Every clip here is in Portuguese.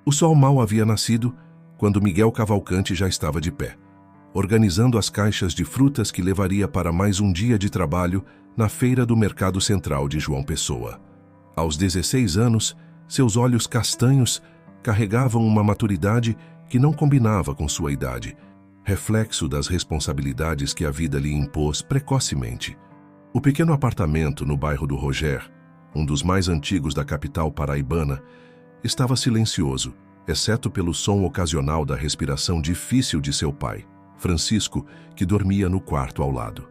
O sol mal havia nascido quando Miguel Cavalcante já estava de pé, organizando as caixas de frutas que levaria para mais um dia de trabalho na feira do Mercado Central de João Pessoa. Aos 16 anos, seus olhos castanhos carregavam uma maturidade que não combinava com sua idade, reflexo das responsabilidades que a vida lhe impôs precocemente. O pequeno apartamento no bairro do Roger, um dos mais antigos da capital paraibana, estava silencioso, exceto pelo som ocasional da respiração difícil de seu pai, Francisco, que dormia no quarto ao lado.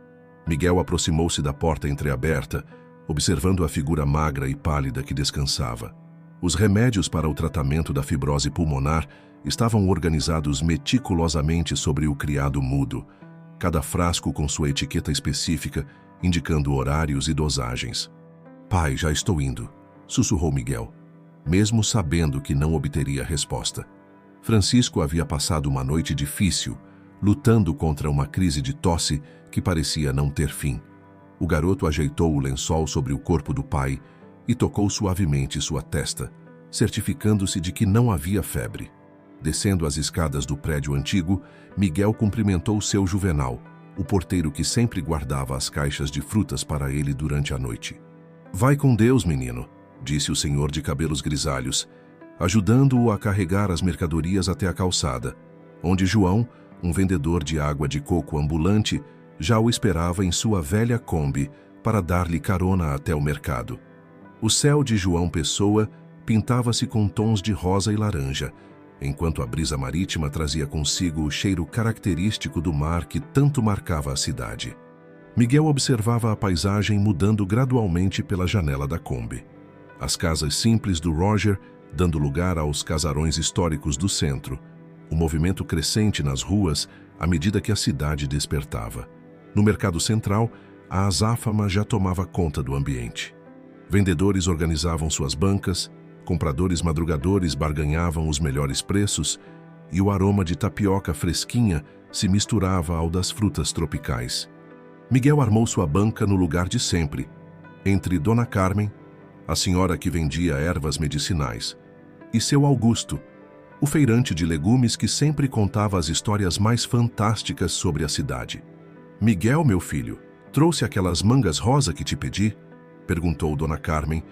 Miguel aproximou-se da porta entreaberta, observando a figura magra e pálida que descansava. Os remédios para o tratamento da fibrose pulmonar estavam organizados meticulosamente sobre o criado mudo, cada frasco com sua etiqueta específica, indicando horários e dosagens. "Pai, já estou indo", sussurrou Miguel, mesmo sabendo que não obteria resposta. Francisco havia passado uma noite difícil, lutando contra uma crise de tosse que parecia não ter fim. O garoto ajeitou o lençol sobre o corpo do pai e tocou suavemente sua testa, certificando-se de que não havia febre. Descendo as escadas do prédio antigo, Miguel cumprimentou seu Juvenal, o porteiro que sempre guardava as caixas de frutas para ele durante a noite. "Vai com Deus, menino", disse o senhor de cabelos grisalhos, ajudando-o a carregar as mercadorias até a calçada, onde João, um vendedor de água de coco ambulante, já o esperava em sua velha Kombi para dar-lhe carona até o mercado. O céu de João Pessoa pintava-se com tons de rosa e laranja, enquanto a brisa marítima trazia consigo o cheiro característico do mar que tanto marcava a cidade. Miguel observava a paisagem mudando gradualmente pela janela da Kombi. As casas simples do Roger dando lugar aos casarões históricos do centro, o movimento crescente nas ruas à medida que a cidade despertava. No mercado central, a azáfama já tomava conta do ambiente. Vendedores organizavam suas bancas, compradores madrugadores barganhavam os melhores preços e o aroma de tapioca fresquinha se misturava ao das frutas tropicais. Miguel armou sua banca no lugar de sempre, entre Dona Carmen, a senhora que vendia ervas medicinais, e seu Augusto, o feirante de legumes que sempre contava as histórias mais fantásticas sobre a cidade. "Miguel, meu filho, trouxe aquelas mangas rosa que te pedi?", perguntou Dona Carmen,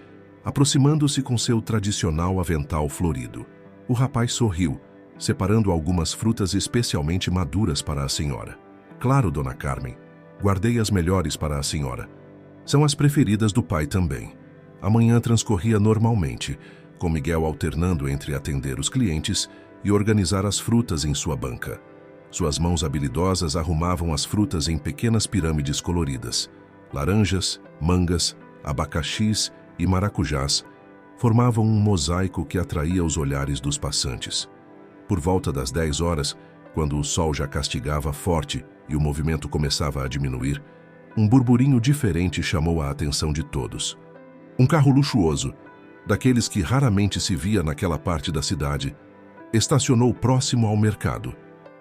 aproximando-se com seu tradicional avental florido. O rapaz sorriu, separando algumas frutas especialmente maduras para a senhora. "Claro, Dona Carmen, guardei as melhores para a senhora. São as preferidas do pai também." A manhã transcorria normalmente, com Miguel alternando entre atender os clientes e organizar as frutas em sua banca. Suas mãos habilidosas arrumavam as frutas em pequenas pirâmides coloridas. Laranjas, mangas, abacaxis e maracujás formavam um mosaico que atraía os olhares dos passantes. Por volta das 10 horas, quando o sol já castigava forte e o movimento começava a diminuir, um burburinho diferente chamou a atenção de todos. Um carro luxuoso, daqueles que raramente se via naquela parte da cidade, estacionou próximo ao mercado.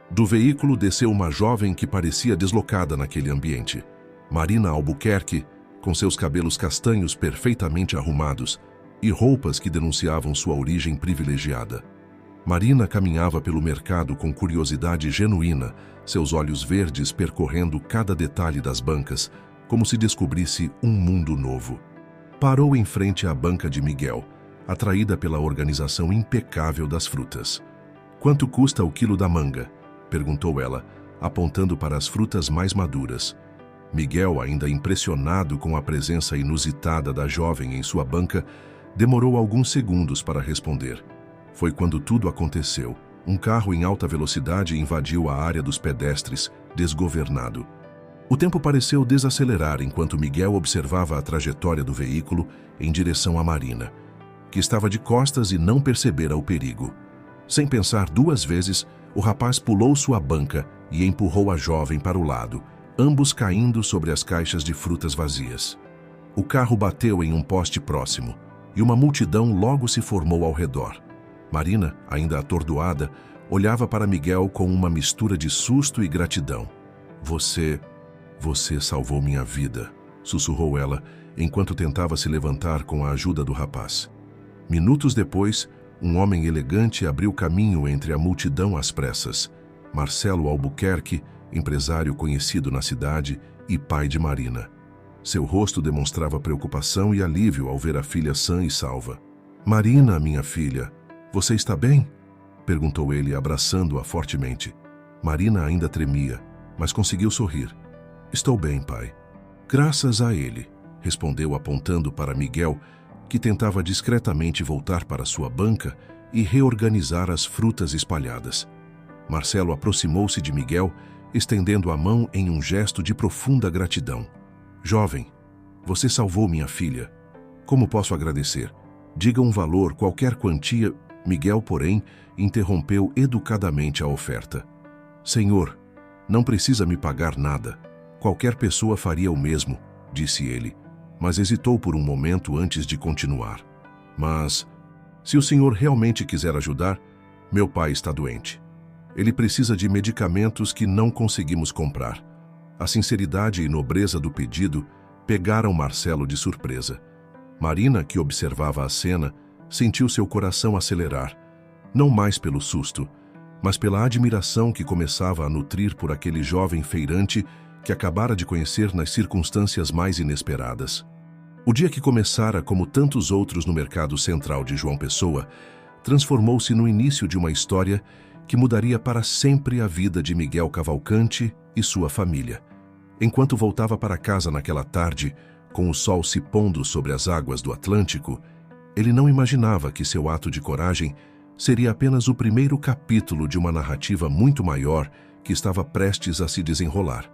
Do veículo desceu uma jovem que parecia deslocada naquele ambiente. Marina Albuquerque, com seus cabelos castanhos perfeitamente arrumados e roupas que denunciavam sua origem privilegiada. Marina caminhava pelo mercado com curiosidade genuína, seus olhos verdes percorrendo cada detalhe das bancas, como se descobrisse um mundo novo. Parou em frente à banca de Miguel, atraída pela organização impecável das frutas. "Quanto custa o quilo da manga?", perguntou ela, apontando para as frutas mais maduras. Miguel, ainda impressionado com a presença inusitada da jovem em sua banca, demorou alguns segundos para responder. Foi quando tudo aconteceu. Um carro em alta velocidade invadiu a área dos pedestres, desgovernado. O tempo pareceu desacelerar enquanto Miguel observava a trajetória do veículo em direção a Marina, que estava de costas e não percebera o perigo. Sem pensar duas vezes, o rapaz pulou sua banca e empurrou a jovem para o lado, ambos caindo sobre as caixas de frutas vazias. O carro bateu em um poste próximo e uma multidão logo se formou ao redor. Marina, ainda atordoada, olhava para Miguel com uma mistura de susto e gratidão. Você salvou minha vida", sussurrou ela, enquanto tentava se levantar com a ajuda do rapaz. Minutos depois, Um homem elegante abriu caminho entre a multidão às pressas. Marcelo Albuquerque, empresário conhecido na cidade e pai de Marina. Seu rosto demonstrava preocupação e alívio ao ver a filha sã e salva. "Marina, minha filha, você está bem?" perguntou ele, abraçando-a fortemente. Marina ainda tremia, mas conseguiu sorrir. "Estou bem, pai." "Graças a ele", respondeu apontando para Miguel, que tentava discretamente voltar para sua banca e reorganizar as frutas espalhadas. Marcelo aproximou-se de Miguel, estendendo a mão em um gesto de profunda gratidão. "Jovem, você salvou minha filha. Como posso agradecer? Diga um valor, qualquer quantia." Miguel, porém, interrompeu educadamente a oferta. "Senhor, não precisa me pagar nada. Qualquer pessoa faria o mesmo", disse ele, mas hesitou por um momento antes de continuar. "Mas, se o senhor realmente quiser ajudar, meu pai está doente. Ele precisa de medicamentos que não conseguimos comprar." A sinceridade e nobreza do pedido pegaram Marcelo de surpresa. Marina, que observava a cena, sentiu seu coração acelerar, não mais pelo susto, mas pela admiração que começava a nutrir por aquele jovem feirante que acabara de conhecer nas circunstâncias mais inesperadas. O dia que começara, como tantos outros no mercado central de João Pessoa, transformou-se no início de uma história que mudaria para sempre a vida de Miguel Cavalcante e sua família. Enquanto voltava para casa naquela tarde, com o sol se pondo sobre as águas do Atlântico, ele não imaginava que seu ato de coragem seria apenas o primeiro capítulo de uma narrativa muito maior que estava prestes a se desenrolar.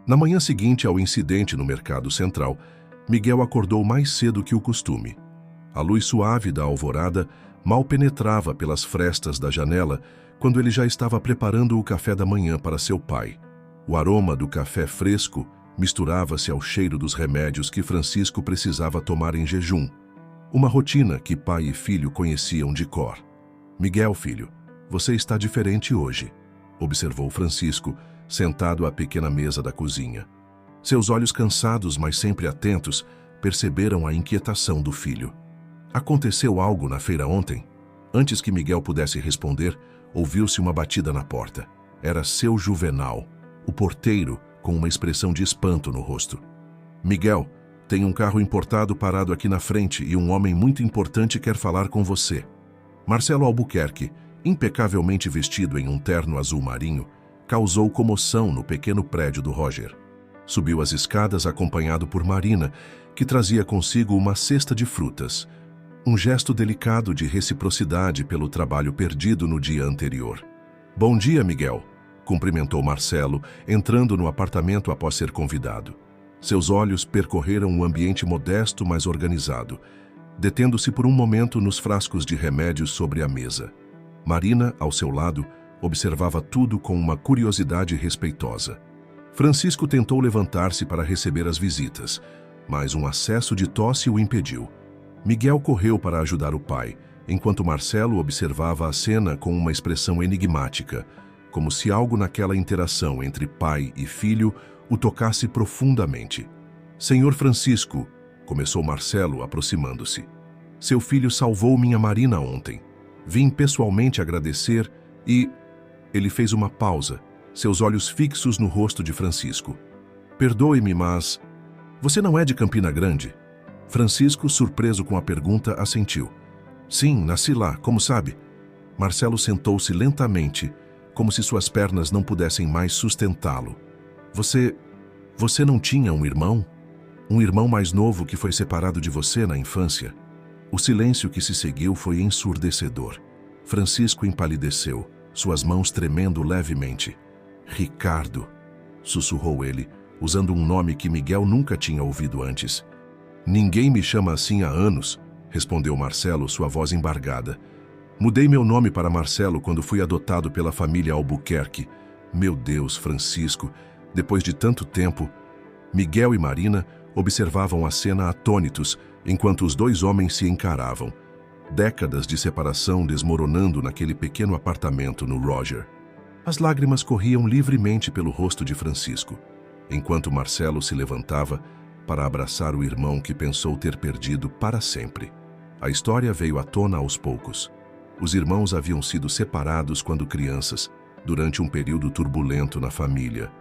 Na manhã seguinte ao incidente no Mercado Central, Miguel acordou mais cedo que o costume. A luz suave da alvorada mal penetrava pelas frestas da janela quando ele já estava preparando o café da manhã para seu pai. O aroma do café fresco misturava-se ao cheiro dos remédios que Francisco precisava tomar em jejum. Uma rotina que pai e filho conheciam de cor. "Miguel, filho, você está diferente hoje", observou Francisco, sentado à pequena mesa da cozinha. Seus olhos cansados, mas sempre atentos, perceberam a inquietação do filho. "Aconteceu algo na feira ontem?" Antes que Miguel pudesse responder, ouviu-se uma batida na porta. Era seu Juvenal, o porteiro, com uma expressão de espanto no rosto. "Miguel, tem um carro importado parado aqui na frente e um homem muito importante quer falar com você." Marcelo Albuquerque, impecavelmente vestido em um terno azul marinho, causou comoção no pequeno prédio do Roger. Subiu as escadas acompanhado por Marina, que trazia consigo uma cesta de frutas. Um gesto delicado de reciprocidade pelo trabalho perdido no dia anterior. "Bom dia, Miguel", cumprimentou Marcelo, entrando no apartamento após ser convidado. Seus olhos percorreram o ambiente modesto, mas organizado, detendo-se por um momento nos frascos de remédios sobre a mesa. Marina, ao seu lado, observava tudo com uma curiosidade respeitosa. Francisco tentou levantar-se para receber as visitas, mas um acesso de tosse o impediu. Miguel correu para ajudar o pai, enquanto Marcelo observava a cena com uma expressão enigmática, como se algo naquela interação entre pai e filho o tocasse profundamente. "Senhor Francisco", começou Marcelo, aproximando-se. "Seu filho salvou minha Marina ontem. Vim pessoalmente agradecer e..." Ele fez uma pausa, seus olhos fixos no rosto de Francisco. "Perdoe-me, mas... Você não é de Campina Grande?" Francisco, surpreso com a pergunta, assentiu. "Sim, nasci lá, como sabe?" Marcelo sentou-se lentamente, como se suas pernas não pudessem mais sustentá-lo. Você não tinha um irmão? Um irmão mais novo que foi separado de você na infância?" O silêncio que se seguiu foi ensurdecedor. Francisco empalideceu, suas mãos tremendo levemente. "Ricardo", sussurrou ele, usando um nome que Miguel nunca tinha ouvido antes. "Ninguém me chama assim há anos", respondeu Marcelo, sua voz embargada. "Mudei meu nome para Marcelo quando fui adotado pela família Albuquerque. Meu Deus, Francisco, depois de tanto tempo..." Miguel e Marina observavam a cena atônitos, enquanto os dois homens se encaravam. Décadas de separação desmoronando naquele pequeno apartamento no Roger. As lágrimas corriam livremente pelo rosto de Francisco, enquanto Marcelo se levantava para abraçar o irmão que pensou ter perdido para sempre. A história veio à tona aos poucos. Os irmãos haviam sido separados quando crianças, durante um período turbulento na família.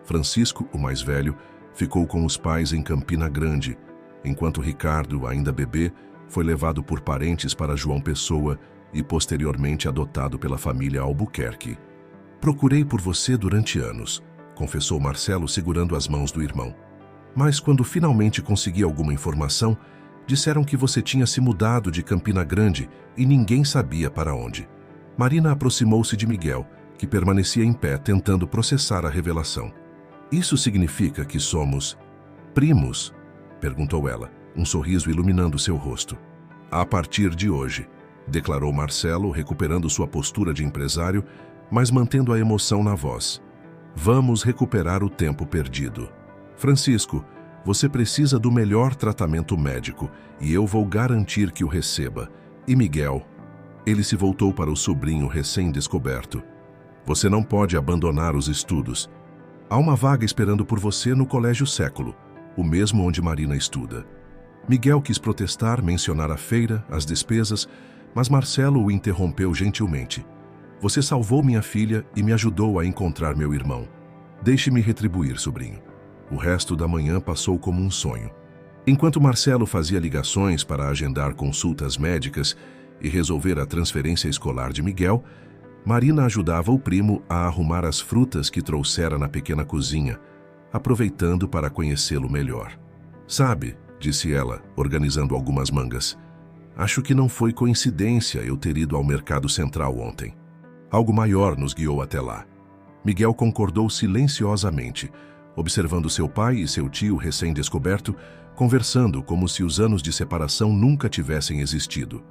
Francisco, o mais velho, ficou com os pais em Campina Grande, enquanto Ricardo, ainda bebê, foi levado por parentes para João Pessoa e posteriormente adotado pela família Albuquerque. Procurei por você durante anos, confessou Marcelo segurando as mãos do irmão. Mas quando finalmente consegui alguma informação, disseram que você tinha se mudado de Campina Grande e ninguém sabia para onde. Marina aproximou-se de Miguel, que permanecia em pé tentando processar a revelação. Isso significa que somos primos? Perguntou ela, um sorriso iluminando seu rosto. A partir de hoje, declarou Marcelo, recuperando sua postura de empresário, mas mantendo a emoção na voz. Vamos recuperar o tempo perdido. Francisco, você precisa do melhor tratamento médico e eu vou garantir que o receba. E Miguel? Ele se voltou para o sobrinho recém-descoberto. Você não pode abandonar os estudos. Há uma vaga esperando por você no Colégio Século, o mesmo onde Marina estuda. Miguel quis protestar, mencionar a feira, as despesas, mas Marcelo o interrompeu gentilmente. Você salvou minha filha e me ajudou a encontrar meu irmão. Deixe-me retribuir, sobrinho. O resto da manhã passou como um sonho. Enquanto Marcelo fazia ligações para agendar consultas médicas e resolver a transferência escolar de Miguel, Marina ajudava o primo a arrumar as frutas que trouxera na pequena cozinha, aproveitando para conhecê-lo melhor. Sabe, disse ela, organizando algumas mangas, acho que não foi coincidência eu ter ido ao Mercado Central ontem. Algo maior nos guiou até lá. Miguel concordou silenciosamente, observando seu pai e seu tio recém-descoberto, conversando como se os anos de separação nunca tivessem existido.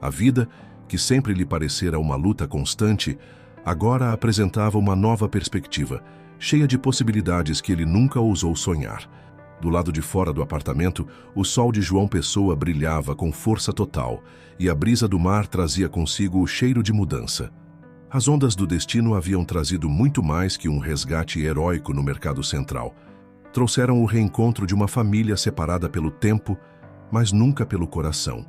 A vida, que sempre lhe parecera uma luta constante, agora apresentava uma nova perspectiva, cheia de possibilidades que ele nunca ousou sonhar. Do lado de fora do apartamento, o sol de João Pessoa brilhava com força total e a brisa do mar trazia consigo o cheiro de mudança. As ondas do destino haviam trazido muito mais que um resgate heróico no Mercado Central. Trouxeram o reencontro de uma família separada pelo tempo, mas nunca pelo coração.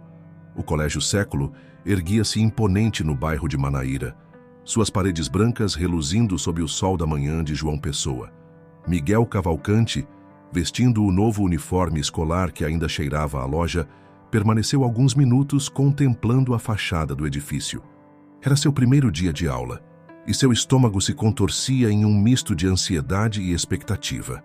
O Colégio Século erguia-se imponente no bairro de Manaíra, suas paredes brancas reluzindo sob o sol da manhã de João Pessoa. Miguel Cavalcante, vestindo o novo uniforme escolar que ainda cheirava à loja, permaneceu alguns minutos contemplando a fachada do edifício. Era seu primeiro dia de aula, e seu estômago se contorcia em um misto de ansiedade e expectativa.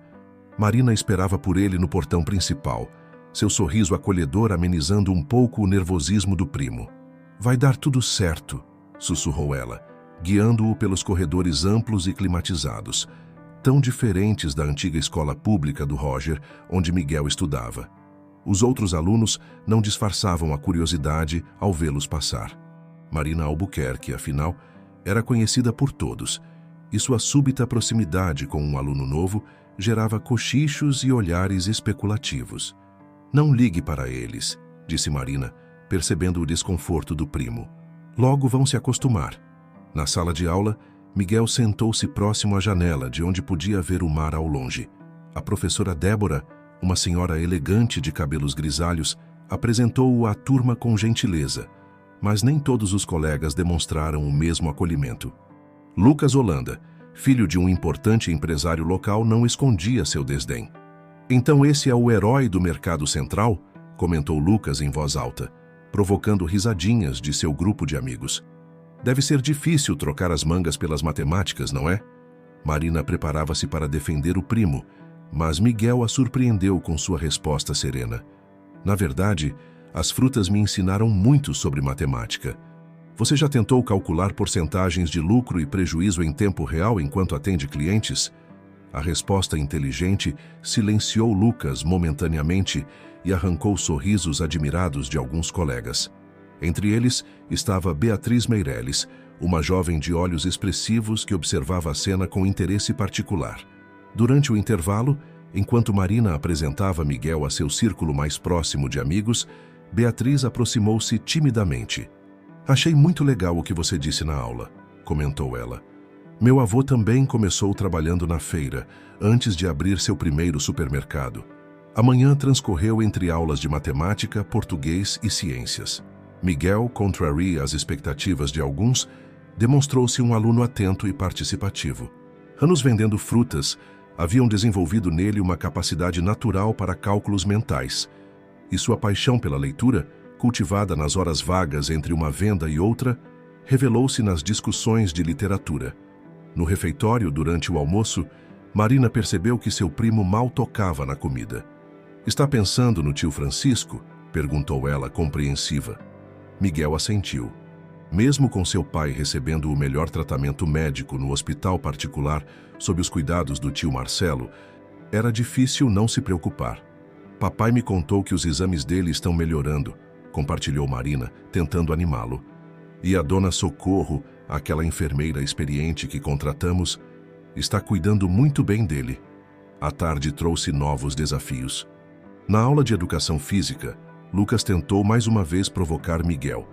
Marina esperava por ele no portão principal, seu sorriso acolhedor amenizando um pouco o nervosismo do primo. Vai dar tudo certo, sussurrou ela, guiando-o pelos corredores amplos e climatizados, tão diferentes da antiga escola pública do Roger, onde Miguel estudava. Os outros alunos não disfarçavam a curiosidade ao vê-los passar. Marina Albuquerque, afinal, era conhecida por todos, e sua súbita proximidade com um aluno novo gerava cochichos e olhares especulativos. Não ligue para eles, disse Marina, percebendo o desconforto do primo. Logo vão se acostumar. Na sala de aula, Miguel sentou-se próximo à janela, de onde podia ver o mar ao longe. A professora Débora, uma senhora elegante de cabelos grisalhos, apresentou-o à turma com gentileza, mas nem todos os colegas demonstraram o mesmo acolhimento. Lucas Holanda, filho de um importante empresário local, não escondia seu desdém. Então esse é o herói do Mercado Central? Comentou Lucas em voz alta, provocando risadinhas de seu grupo de amigos. Deve ser difícil trocar as mangas pelas matemáticas, não é? Marina preparava-se para defender o primo, mas Miguel a surpreendeu com sua resposta serena. Na verdade, as frutas me ensinaram muito sobre matemática. Você já tentou calcular porcentagens de lucro e prejuízo em tempo real enquanto atende clientes? A resposta inteligente silenciou Lucas momentaneamente e arrancou sorrisos admirados de alguns colegas. Entre eles estava Beatriz Meireles, uma jovem de olhos expressivos que observava a cena com interesse particular. Durante o intervalo, enquanto Marina apresentava Miguel a seu círculo mais próximo de amigos, Beatriz aproximou-se timidamente. Achei muito legal o que você disse na aula, comentou ela. Meu avô também começou trabalhando na feira, antes de abrir seu primeiro supermercado. A manhã transcorreu entre aulas de matemática, português e ciências. Miguel, contraria às expectativas de alguns, demonstrou-se um aluno atento e participativo. Anos vendendo frutas haviam desenvolvido nele uma capacidade natural para cálculos mentais, e sua paixão pela leitura, cultivada nas horas vagas entre uma venda e outra, revelou-se nas discussões de literatura. No refeitório, durante o almoço, Marina percebeu que seu primo mal tocava na comida. "Está pensando no tio Francisco?" perguntou ela, compreensiva. Miguel assentiu. Mesmo com seu pai recebendo o melhor tratamento médico no hospital particular sob os cuidados do tio Marcelo, era difícil não se preocupar. "Papai me contou que os exames dele estão melhorando", compartilhou Marina, tentando animá-lo. "E a dona Socorro, aquela enfermeira experiente que contratamos, está cuidando muito bem dele." A tarde trouxe novos desafios. Na aula de educação física, Lucas tentou mais uma vez provocar Miguel,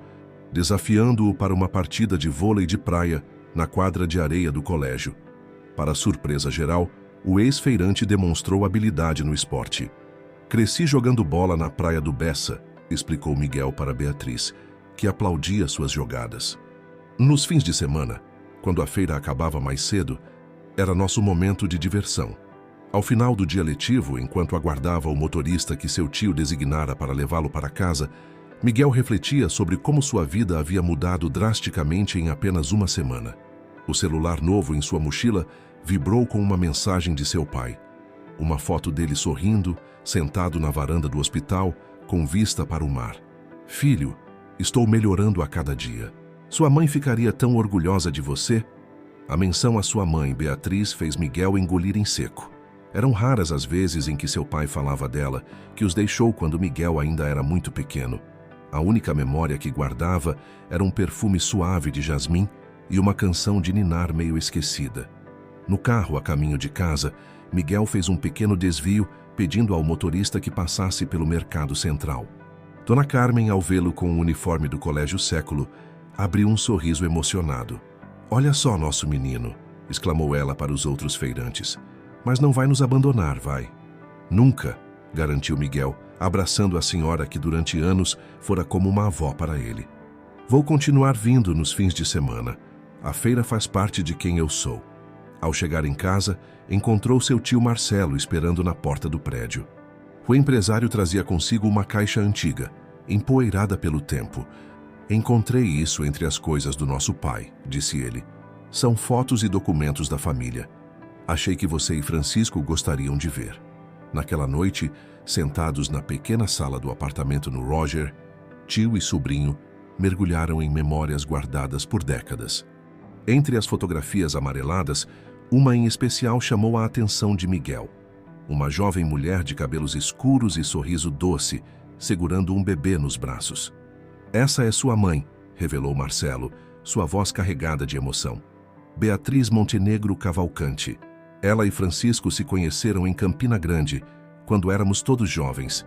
desafiando-o para uma partida de vôlei de praia na quadra de areia do colégio. Para surpresa geral, o ex-feirante demonstrou habilidade no esporte. "Cresci jogando bola na praia do Bessa", explicou Miguel para Beatriz, que aplaudia suas jogadas. Nos fins de semana, quando a feira acabava mais cedo, era nosso momento de diversão. Ao final do dia letivo, enquanto aguardava o motorista que seu tio designara para levá-lo para casa, Miguel refletia sobre como sua vida havia mudado drasticamente em apenas uma semana. O celular novo em sua mochila vibrou com uma mensagem de seu pai. Uma foto dele sorrindo, sentado na varanda do hospital, com vista para o mar. "Filho, estou melhorando a cada dia. Sua mãe ficaria tão orgulhosa de você?" A menção à sua mãe, Beatriz, fez Miguel engolir em seco. Eram raras as vezes em que seu pai falava dela, que os deixou quando Miguel ainda era muito pequeno. A única memória que guardava era um perfume suave de jasmim e uma canção de ninar meio esquecida. No carro, a caminho de casa, Miguel fez um pequeno desvio, pedindo ao motorista que passasse pelo mercado central. Dona Carmen, ao vê-lo com o uniforme do Colégio Século, abriu um sorriso emocionado. "Olha só nosso menino", exclamou ela para os outros feirantes. "Mas não vai nos abandonar, vai?" "Nunca", garantiu Miguel, abraçando a senhora que durante anos fora como uma avó para ele. "Vou continuar vindo nos fins de semana. A feira faz parte de quem eu sou." Ao chegar em casa, encontrou seu tio Marcelo esperando na porta do prédio. O empresário trazia consigo uma caixa antiga, empoeirada pelo tempo. "Encontrei isso entre as coisas do nosso pai", disse ele. "São fotos e documentos da família. Achei que você e Francisco gostariam de ver." Naquela noite, sentados na pequena sala do apartamento no Roger, tio e sobrinho mergulharam em memórias guardadas por décadas. Entre as fotografias amareladas, uma em especial chamou a atenção de Miguel. Uma jovem mulher de cabelos escuros e sorriso doce, segurando um bebê nos braços. "Essa é sua mãe", revelou Marcelo, sua voz carregada de emoção. "Beatriz Montenegro Cavalcante. Ela e Francisco se conheceram em Campina Grande, quando éramos todos jovens."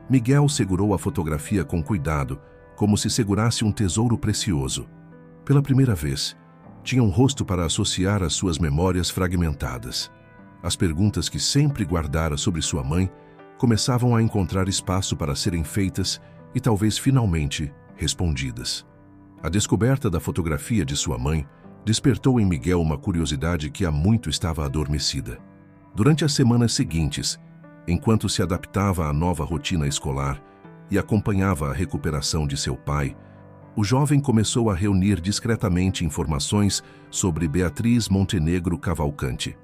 Miguel segurou a fotografia com cuidado, como se segurasse um tesouro precioso. Pela primeira vez, tinha um rosto para associar às suas memórias fragmentadas. As perguntas que sempre guardara sobre sua mãe começavam a encontrar espaço para serem feitas e talvez finalmente respondidas. A descoberta da fotografia de sua mãe despertou em Miguel uma curiosidade que há muito estava adormecida. Durante as semanas seguintes, enquanto se adaptava à nova rotina escolar e acompanhava a recuperação de seu pai, o jovem começou a reunir discretamente informações sobre Beatriz Montenegro Cavalcante.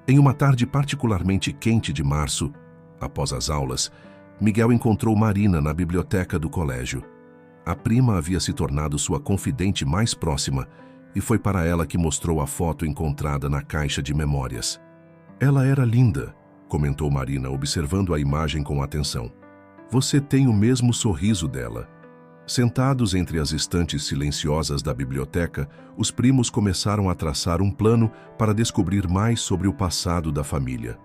Em uma tarde particularmente quente de março, após as aulas, Miguel encontrou Marina na biblioteca do colégio. A prima havia se tornado sua confidente mais próxima e foi para ela que mostrou a foto encontrada na caixa de memórias. "Ela era linda", comentou Marina, observando a imagem com atenção. "Você tem o mesmo sorriso dela." Sentados entre as estantes silenciosas da biblioteca, os primos começaram a traçar um plano para descobrir mais sobre o passado da família.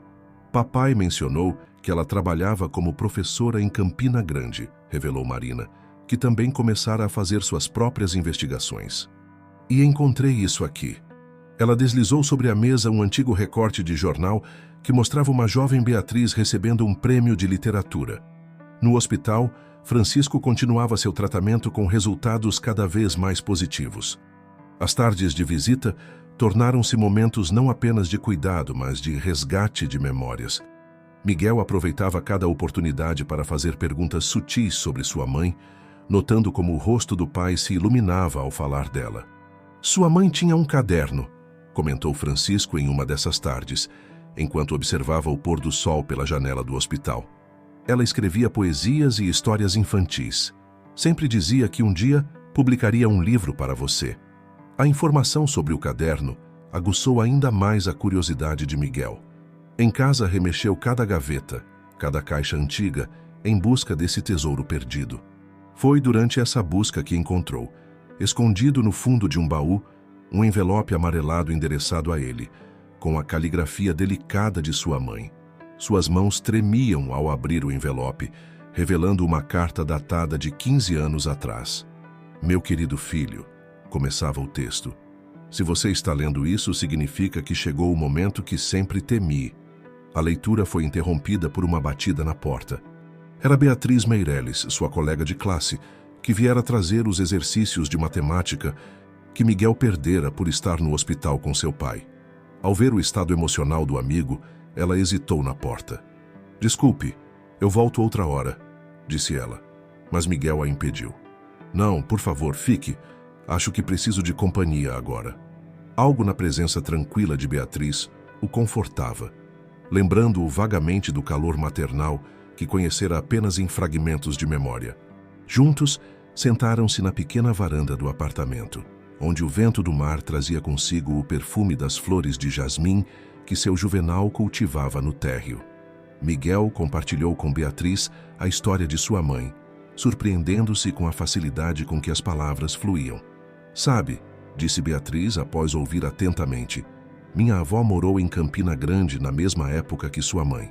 "Papai mencionou que ela trabalhava como professora em Campina Grande", revelou Marina, que também começara a fazer suas próprias investigações. "E encontrei isso aqui." Ela deslizou sobre a mesa um antigo recorte de jornal que mostrava uma jovem Beatriz recebendo um prêmio de literatura. No hospital, Francisco continuava seu tratamento com resultados cada vez mais positivos. As tardes de visita tornaram-se momentos não apenas de cuidado, mas de resgate de memórias. Miguel aproveitava cada oportunidade para fazer perguntas sutis sobre sua mãe, notando como o rosto do pai se iluminava ao falar dela. Sua mãe tinha um caderno, comentou Francisco em uma dessas tardes, enquanto observava o pôr do sol pela janela do hospital. Ela escrevia poesias e histórias infantis. Sempre dizia que um dia publicaria um livro para você. A informação sobre o caderno aguçou ainda mais a curiosidade de Miguel. Em casa remexeu cada gaveta, cada caixa antiga, em busca desse tesouro perdido. Foi durante essa busca que encontrou, escondido no fundo de um baú, um envelope amarelado endereçado a ele, com a caligrafia delicada de sua mãe. Suas mãos tremiam ao abrir o envelope, revelando uma carta datada de 15 anos atrás. Meu querido filho, começava o texto. Se você está lendo isso, significa que chegou o momento que sempre temi. A leitura foi interrompida por uma batida na porta. Era Beatriz Meireles, sua colega de classe, que viera trazer os exercícios de matemática que Miguel perdera por estar no hospital com seu pai. Ao ver o estado emocional do amigo, ela hesitou na porta. Desculpe, eu volto outra hora, disse ela, mas Miguel a impediu. Não, por favor, fique. Acho que preciso de companhia agora. Algo na presença tranquila de Beatriz o confortava, lembrando-o vagamente do calor maternal que conhecera apenas em fragmentos de memória. Juntos, sentaram-se na pequena varanda do apartamento, onde o vento do mar trazia consigo o perfume das flores de jasmim que seu Juvenal cultivava no térreo. Miguel compartilhou com Beatriz a história de sua mãe, surpreendendo-se com a facilidade com que as palavras fluíam. Sabe, disse Beatriz após ouvir atentamente, minha avó morou em Campina Grande na mesma época que sua mãe.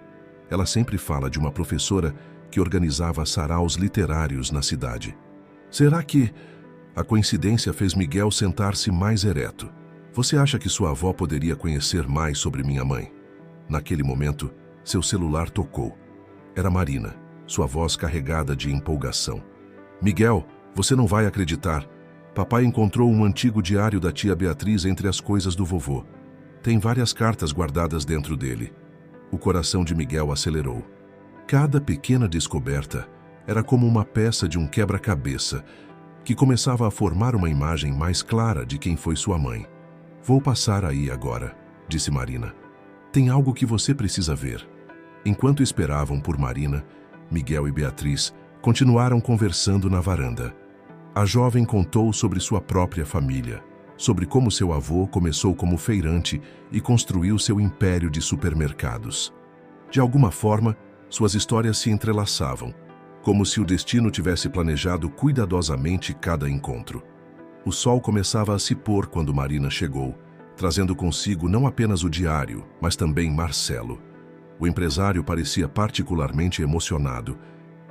Ela sempre fala de uma professora que organizava saraus literários na cidade. Será que... A coincidência fez Miguel sentar-se mais ereto. Você acha que sua avó poderia conhecer mais sobre minha mãe? Naquele momento, seu celular tocou. Era Marina, sua voz carregada de empolgação. Miguel, você não vai acreditar. Papai encontrou um antigo diário da tia Beatriz entre as coisas do vovô. Tem várias cartas guardadas dentro dele. O coração de Miguel acelerou. Cada pequena descoberta era como uma peça de um quebra-cabeça que começava a formar uma imagem mais clara de quem foi sua mãe. Vou passar aí agora, disse Marina. Tem algo que você precisa ver. Enquanto esperavam por Marina, Miguel e Beatriz continuaram conversando na varanda. A jovem contou sobre sua própria família, sobre como seu avô começou como feirante e construiu seu império de supermercados. De alguma forma, suas histórias se entrelaçavam, como se o destino tivesse planejado cuidadosamente cada encontro. O sol começava a se pôr quando Marina chegou, trazendo consigo não apenas o diário, mas também Marcelo. O empresário parecia particularmente emocionado,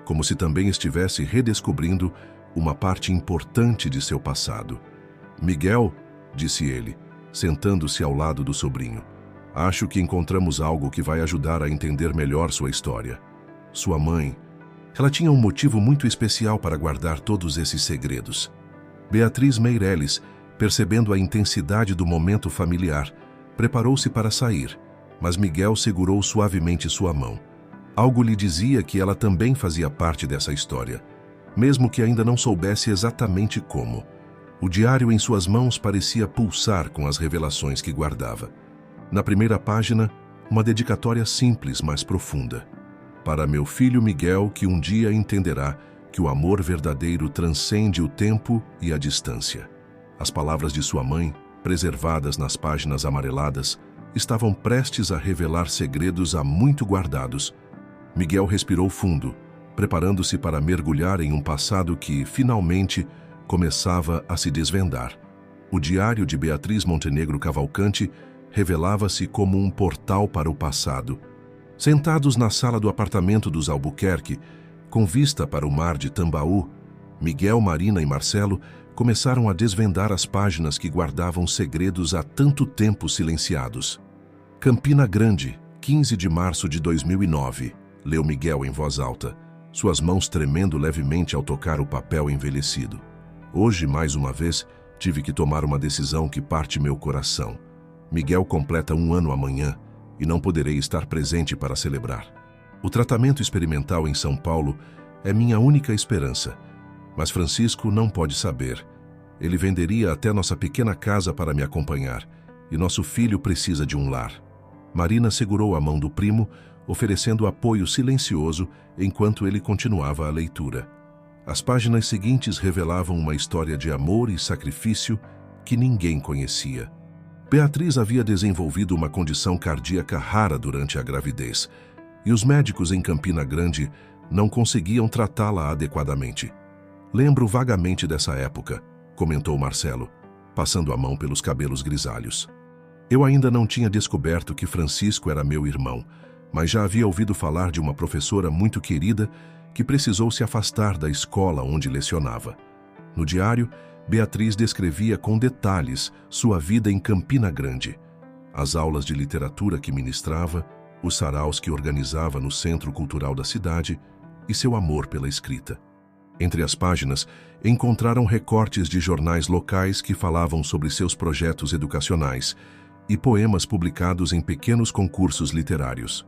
como se também estivesse redescobrindo uma parte importante de seu passado. Miguel, disse ele, sentando-se ao lado do sobrinho, acho que encontramos algo que vai ajudar a entender melhor sua história. Sua mãe, ela tinha um motivo muito especial para guardar todos esses segredos. Beatriz Meireles, percebendo a intensidade do momento familiar, preparou-se para sair, mas Miguel segurou suavemente sua mão. Algo lhe dizia que ela também fazia parte dessa história, mesmo que ainda não soubesse exatamente como. O diário em suas mãos parecia pulsar com as revelações que guardava. Na primeira página, uma dedicatória simples, mas profunda. Para meu filho Miguel, que um dia entenderá que o amor verdadeiro transcende o tempo e a distância. As palavras de sua mãe, preservadas nas páginas amareladas, estavam prestes a revelar segredos há muito guardados. Miguel respirou fundo, preparando-se para mergulhar em um passado que, finalmente, começava a se desvendar. O diário de Beatriz Montenegro Cavalcante revelava-se como um portal para o passado. Sentados na sala do apartamento dos Albuquerque, com vista para o mar de Tambaú, Miguel, Marina e Marcelo começaram a desvendar as páginas que guardavam segredos há tanto tempo silenciados. Campina Grande, 15 de março de 2009, leu Miguel em voz alta. suas mãos tremendo levemente ao tocar o papel envelhecido. Hoje, mais uma vez, tive que tomar uma decisão que parte meu coração. Miguel completa 1 ano amanhã e não poderei estar presente para celebrar. O tratamento experimental em São Paulo é minha única esperança, mas Francisco não pode saber. Ele venderia até nossa pequena casa para me acompanhar, e nosso filho precisa de um lar. Marina segurou a mão do primo, oferecendo apoio silencioso enquanto ele continuava a leitura. As páginas seguintes revelavam uma história de amor e sacrifício que ninguém conhecia. Beatriz havia desenvolvido uma condição cardíaca rara durante a gravidez, e os médicos em Campina Grande não conseguiam tratá-la adequadamente. Lembro vagamente dessa época, comentou Marcelo, passando a mão pelos cabelos grisalhos. Eu ainda não tinha descoberto que Francisco era meu irmão, mas já havia ouvido falar de uma professora muito querida que precisou se afastar da escola onde lecionava. No diário, Beatriz descrevia com detalhes sua vida em Campina Grande, as aulas de literatura que ministrava, os saraus que organizava no Centro Cultural da cidade e seu amor pela escrita. Entre as páginas, encontraram recortes de jornais locais que falavam sobre seus projetos educacionais e poemas publicados em pequenos concursos literários.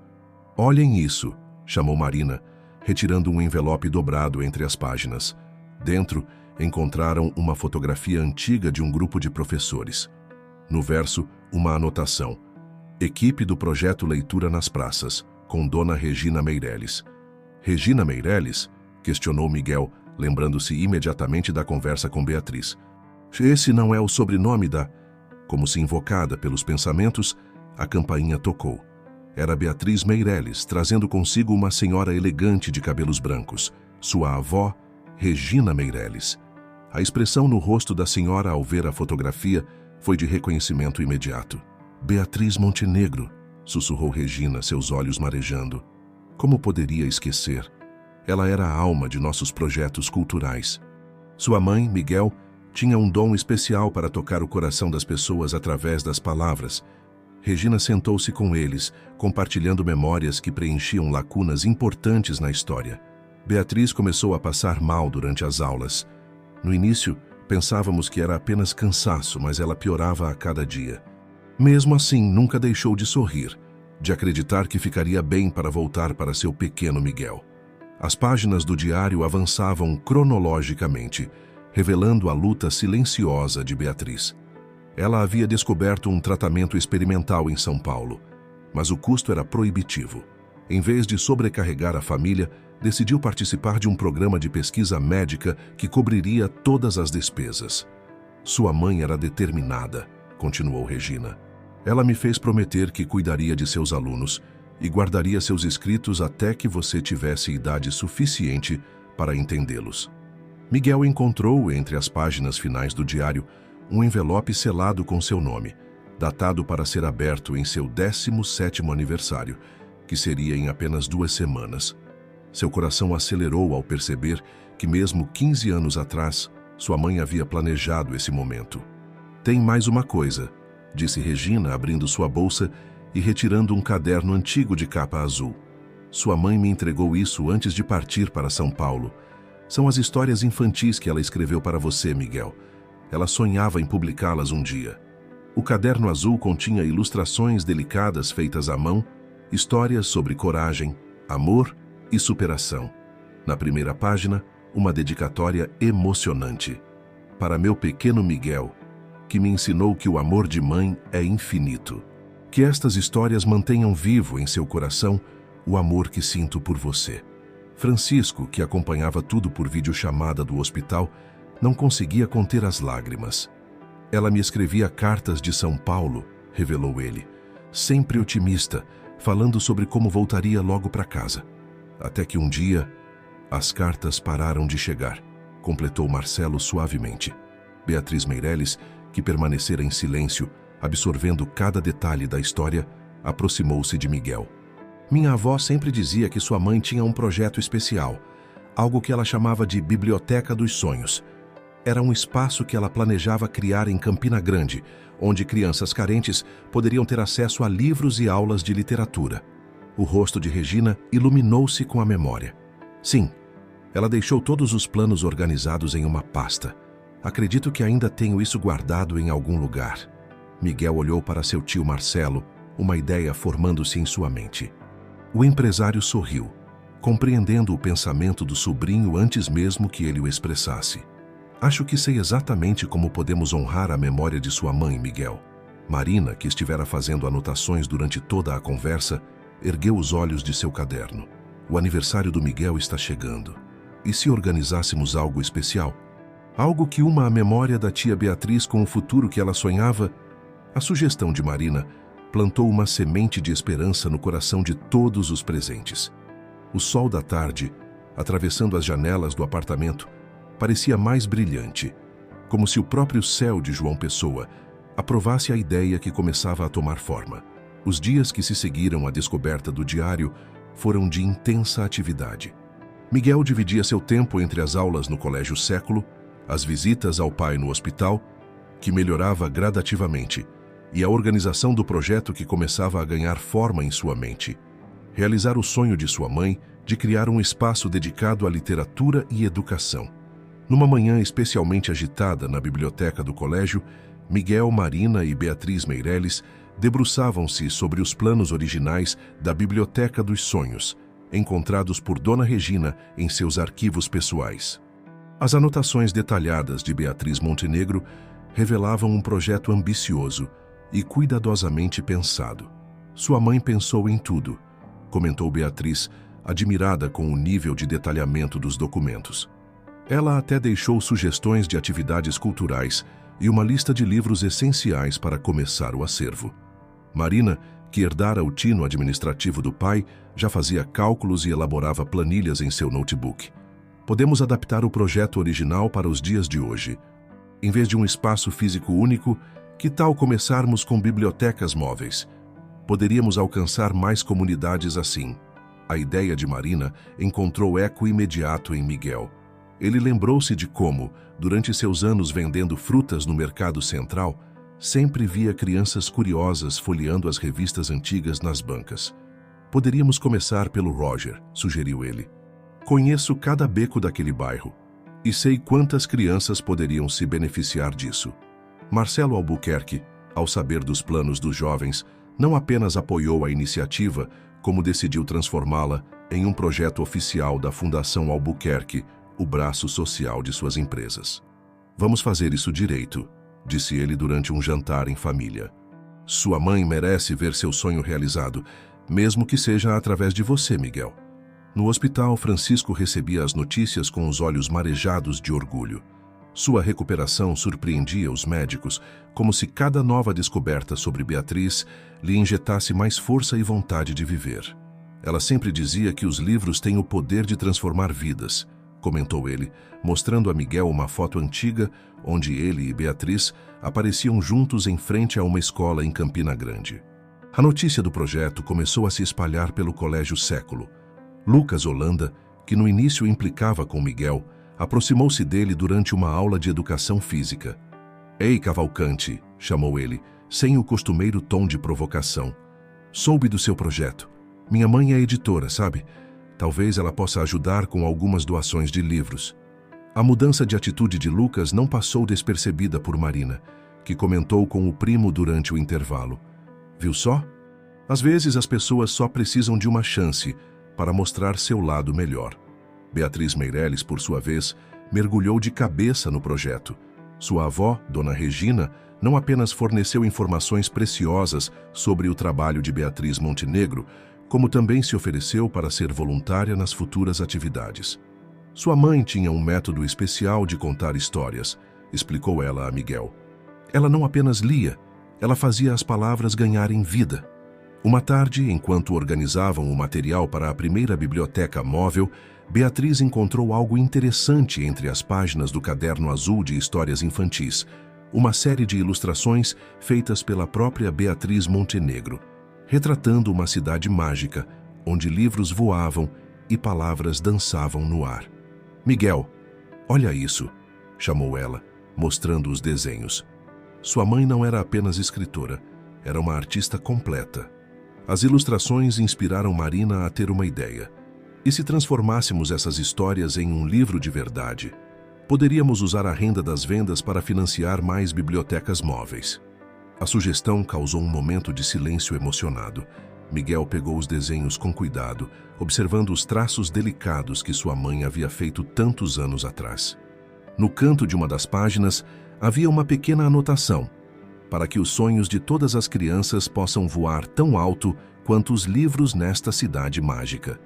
Olhem isso, chamou Marina, retirando um envelope dobrado entre as páginas. Dentro, encontraram uma fotografia antiga de um grupo de professores. No verso, uma anotação. Equipe do projeto Leitura nas Praças, com Dona Regina Meireles. Regina Meireles? Questionou Miguel, lembrando-se imediatamente da conversa com Beatriz. Esse não é o sobrenome da... Como se invocada pelos pensamentos, a campainha tocou. Era Beatriz Meireles, trazendo consigo uma senhora elegante de cabelos brancos, sua avó, Regina Meireles. A expressão no rosto da senhora ao ver a fotografia foi de reconhecimento imediato. Beatriz Montenegro, sussurrou Regina, seus olhos marejando. Como poderia esquecer? Ela era a alma de nossos projetos culturais. Sua mãe, Miguel, tinha um dom especial para tocar o coração das pessoas através das palavras. Regina sentou-se com eles, compartilhando memórias que preenchiam lacunas importantes na história. Beatriz começou a passar mal durante as aulas. No início, pensávamos que era apenas cansaço, mas ela piorava a cada dia. Mesmo assim, nunca deixou de sorrir, de acreditar que ficaria bem para voltar para seu pequeno Miguel. As páginas do diário avançavam cronologicamente, revelando a luta silenciosa de Beatriz. Ela havia descoberto um tratamento experimental em São Paulo, mas o custo era proibitivo. Em vez de sobrecarregar a família, decidiu participar de um programa de pesquisa médica que cobriria todas as despesas. Sua mãe era determinada, continuou Regina. Ela me fez prometer que cuidaria de seus alunos e guardaria seus escritos até que você tivesse idade suficiente para entendê-los. Miguel encontrou, entre as páginas finais do diário, um envelope selado com seu nome, datado para ser aberto em seu 17º aniversário, que seria em apenas 2 semanas. Seu coração acelerou ao perceber que mesmo 15 anos atrás, sua mãe havia planejado esse momento. Tem mais uma coisa, disse Regina, abrindo sua bolsa e retirando um caderno antigo de capa azul. Sua mãe me entregou isso antes de partir para São Paulo. São as histórias infantis que ela escreveu para você, Miguel. Ela sonhava em publicá-las um dia. O caderno azul continha ilustrações delicadas feitas à mão, histórias sobre coragem, amor e superação. Na primeira página, uma dedicatória emocionante. Para meu pequeno Miguel, que me ensinou que o amor de mãe é infinito. Que estas histórias mantenham vivo em seu coração o amor que sinto por você. Francisco, que acompanhava tudo por videochamada do hospital, não conseguia conter as lágrimas. Ela me escrevia cartas de São Paulo, revelou ele, sempre otimista, falando sobre como voltaria logo para casa. Até que um dia, as cartas pararam de chegar, completou Marcelo suavemente. Beatriz Meireles, que permanecera em silêncio, absorvendo cada detalhe da história, aproximou-se de Miguel. Minha avó sempre dizia que sua mãe tinha um projeto especial, algo que ela chamava de Biblioteca dos Sonhos. Era um espaço que ela planejava criar em Campina Grande, onde crianças carentes poderiam ter acesso a livros e aulas de literatura. O rosto de Regina iluminou-se com a memória. Sim, ela deixou todos os planos organizados em uma pasta. Acredito que ainda tenho isso guardado em algum lugar. Miguel olhou para seu tio Marcelo, uma ideia formando-se em sua mente. O empresário sorriu, compreendendo o pensamento do sobrinho antes mesmo que ele o expressasse. Acho que sei exatamente como podemos honrar a memória de sua mãe, Miguel. Marina, que estivera fazendo anotações durante toda a conversa, ergueu os olhos de seu caderno. O aniversário do Miguel está chegando. E se organizássemos algo especial? Algo que uma à memória da tia Beatriz com o futuro que ela sonhava? A sugestão de Marina plantou uma semente de esperança no coração de todos os presentes. O sol da tarde, atravessando as janelas do apartamento, parecia mais brilhante, como se o próprio céu de João Pessoa aprovasse a ideia que começava a tomar forma. Os dias que se seguiram à descoberta do diário foram de intensa atividade. Miguel dividia seu tempo entre as aulas no Colégio Século, as visitas ao pai no hospital, que melhorava gradativamente, e a organização do projeto que começava a ganhar forma em sua mente. Realizar o sonho de sua mãe de criar um espaço dedicado à literatura e educação. Numa manhã especialmente agitada na biblioteca do colégio, Miguel, Marina e Beatriz Meireles debruçavam-se sobre os planos originais da Biblioteca dos Sonhos, encontrados por Dona Regina em seus arquivos pessoais. As anotações detalhadas de Beatriz Montenegro revelavam um projeto ambicioso e cuidadosamente pensado. Sua mãe pensou em tudo, comentou Beatriz, admirada com o nível de detalhamento dos documentos. Ela até deixou sugestões de atividades culturais e uma lista de livros essenciais para começar o acervo. Marina, que herdara o tino administrativo do pai, já fazia cálculos e elaborava planilhas em seu notebook. Podemos adaptar o projeto original para os dias de hoje. Em vez de um espaço físico único, que tal começarmos com bibliotecas móveis? Poderíamos alcançar mais comunidades assim. A ideia de Marina encontrou eco imediato em Miguel. Ele lembrou-se de como, durante seus anos vendendo frutas no mercado central, sempre via crianças curiosas folheando as revistas antigas nas bancas. Poderíamos começar pelo Roger, sugeriu ele. Conheço cada beco daquele bairro e sei quantas crianças poderiam se beneficiar disso. Marcelo Albuquerque, ao saber dos planos dos jovens, não apenas apoiou a iniciativa, como decidiu transformá-la em um projeto oficial da Fundação Albuquerque, o braço social de suas empresas. Vamos fazer isso direito, disse ele durante um jantar em família. Sua mãe merece ver seu sonho realizado, mesmo que seja através de você, Miguel. No hospital, Francisco recebia as notícias com os olhos marejados de orgulho. Sua recuperação surpreendia os médicos, como se cada nova descoberta sobre Beatriz lhe injetasse mais força e vontade de viver. Ela sempre dizia que os livros têm o poder de transformar vidas, comentou ele, mostrando a Miguel uma foto antiga onde ele e Beatriz apareciam juntos em frente a uma escola em Campina Grande. A notícia do projeto começou a se espalhar pelo Colégio Século. Lucas Holanda, que no início implicava com Miguel, aproximou-se dele durante uma aula de educação física. Ei, Cavalcante, chamou ele, sem o costumeiro tom de provocação. Soube do seu projeto. Minha mãe é editora, sabe? Talvez ela possa ajudar com algumas doações de livros. A mudança de atitude de Lucas não passou despercebida por Marina, que comentou com o primo durante o intervalo. Viu só? Às vezes as pessoas só precisam de uma chance para mostrar seu lado melhor. Beatriz Meireles, por sua vez, mergulhou de cabeça no projeto. Sua avó, Dona Regina, não apenas forneceu informações preciosas sobre o trabalho de Beatriz Montenegro, como também se ofereceu para ser voluntária nas futuras atividades. Sua mãe tinha um método especial de contar histórias, explicou ela a Miguel. Ela não apenas lia, ela fazia as palavras ganharem vida. Uma tarde, enquanto organizavam o material para a primeira biblioteca móvel, Beatriz encontrou algo interessante entre as páginas do caderno azul de histórias infantis, uma série de ilustrações feitas pela própria Beatriz Montenegro, retratando uma cidade mágica, onde livros voavam e palavras dançavam no ar. Miguel, olha isso, chamou ela, mostrando os desenhos. Sua mãe não era apenas escritora, era uma artista completa. As ilustrações inspiraram Marina a ter uma ideia. E se transformássemos essas histórias em um livro de verdade? Poderíamos usar a renda das vendas para financiar mais bibliotecas móveis. A sugestão causou um momento de silêncio emocionado. Miguel pegou os desenhos com cuidado, observando os traços delicados que sua mãe havia feito tantos anos atrás. No canto de uma das páginas, havia uma pequena anotação: para que os sonhos de todas as crianças possam voar tão alto quanto os livros nesta cidade mágica.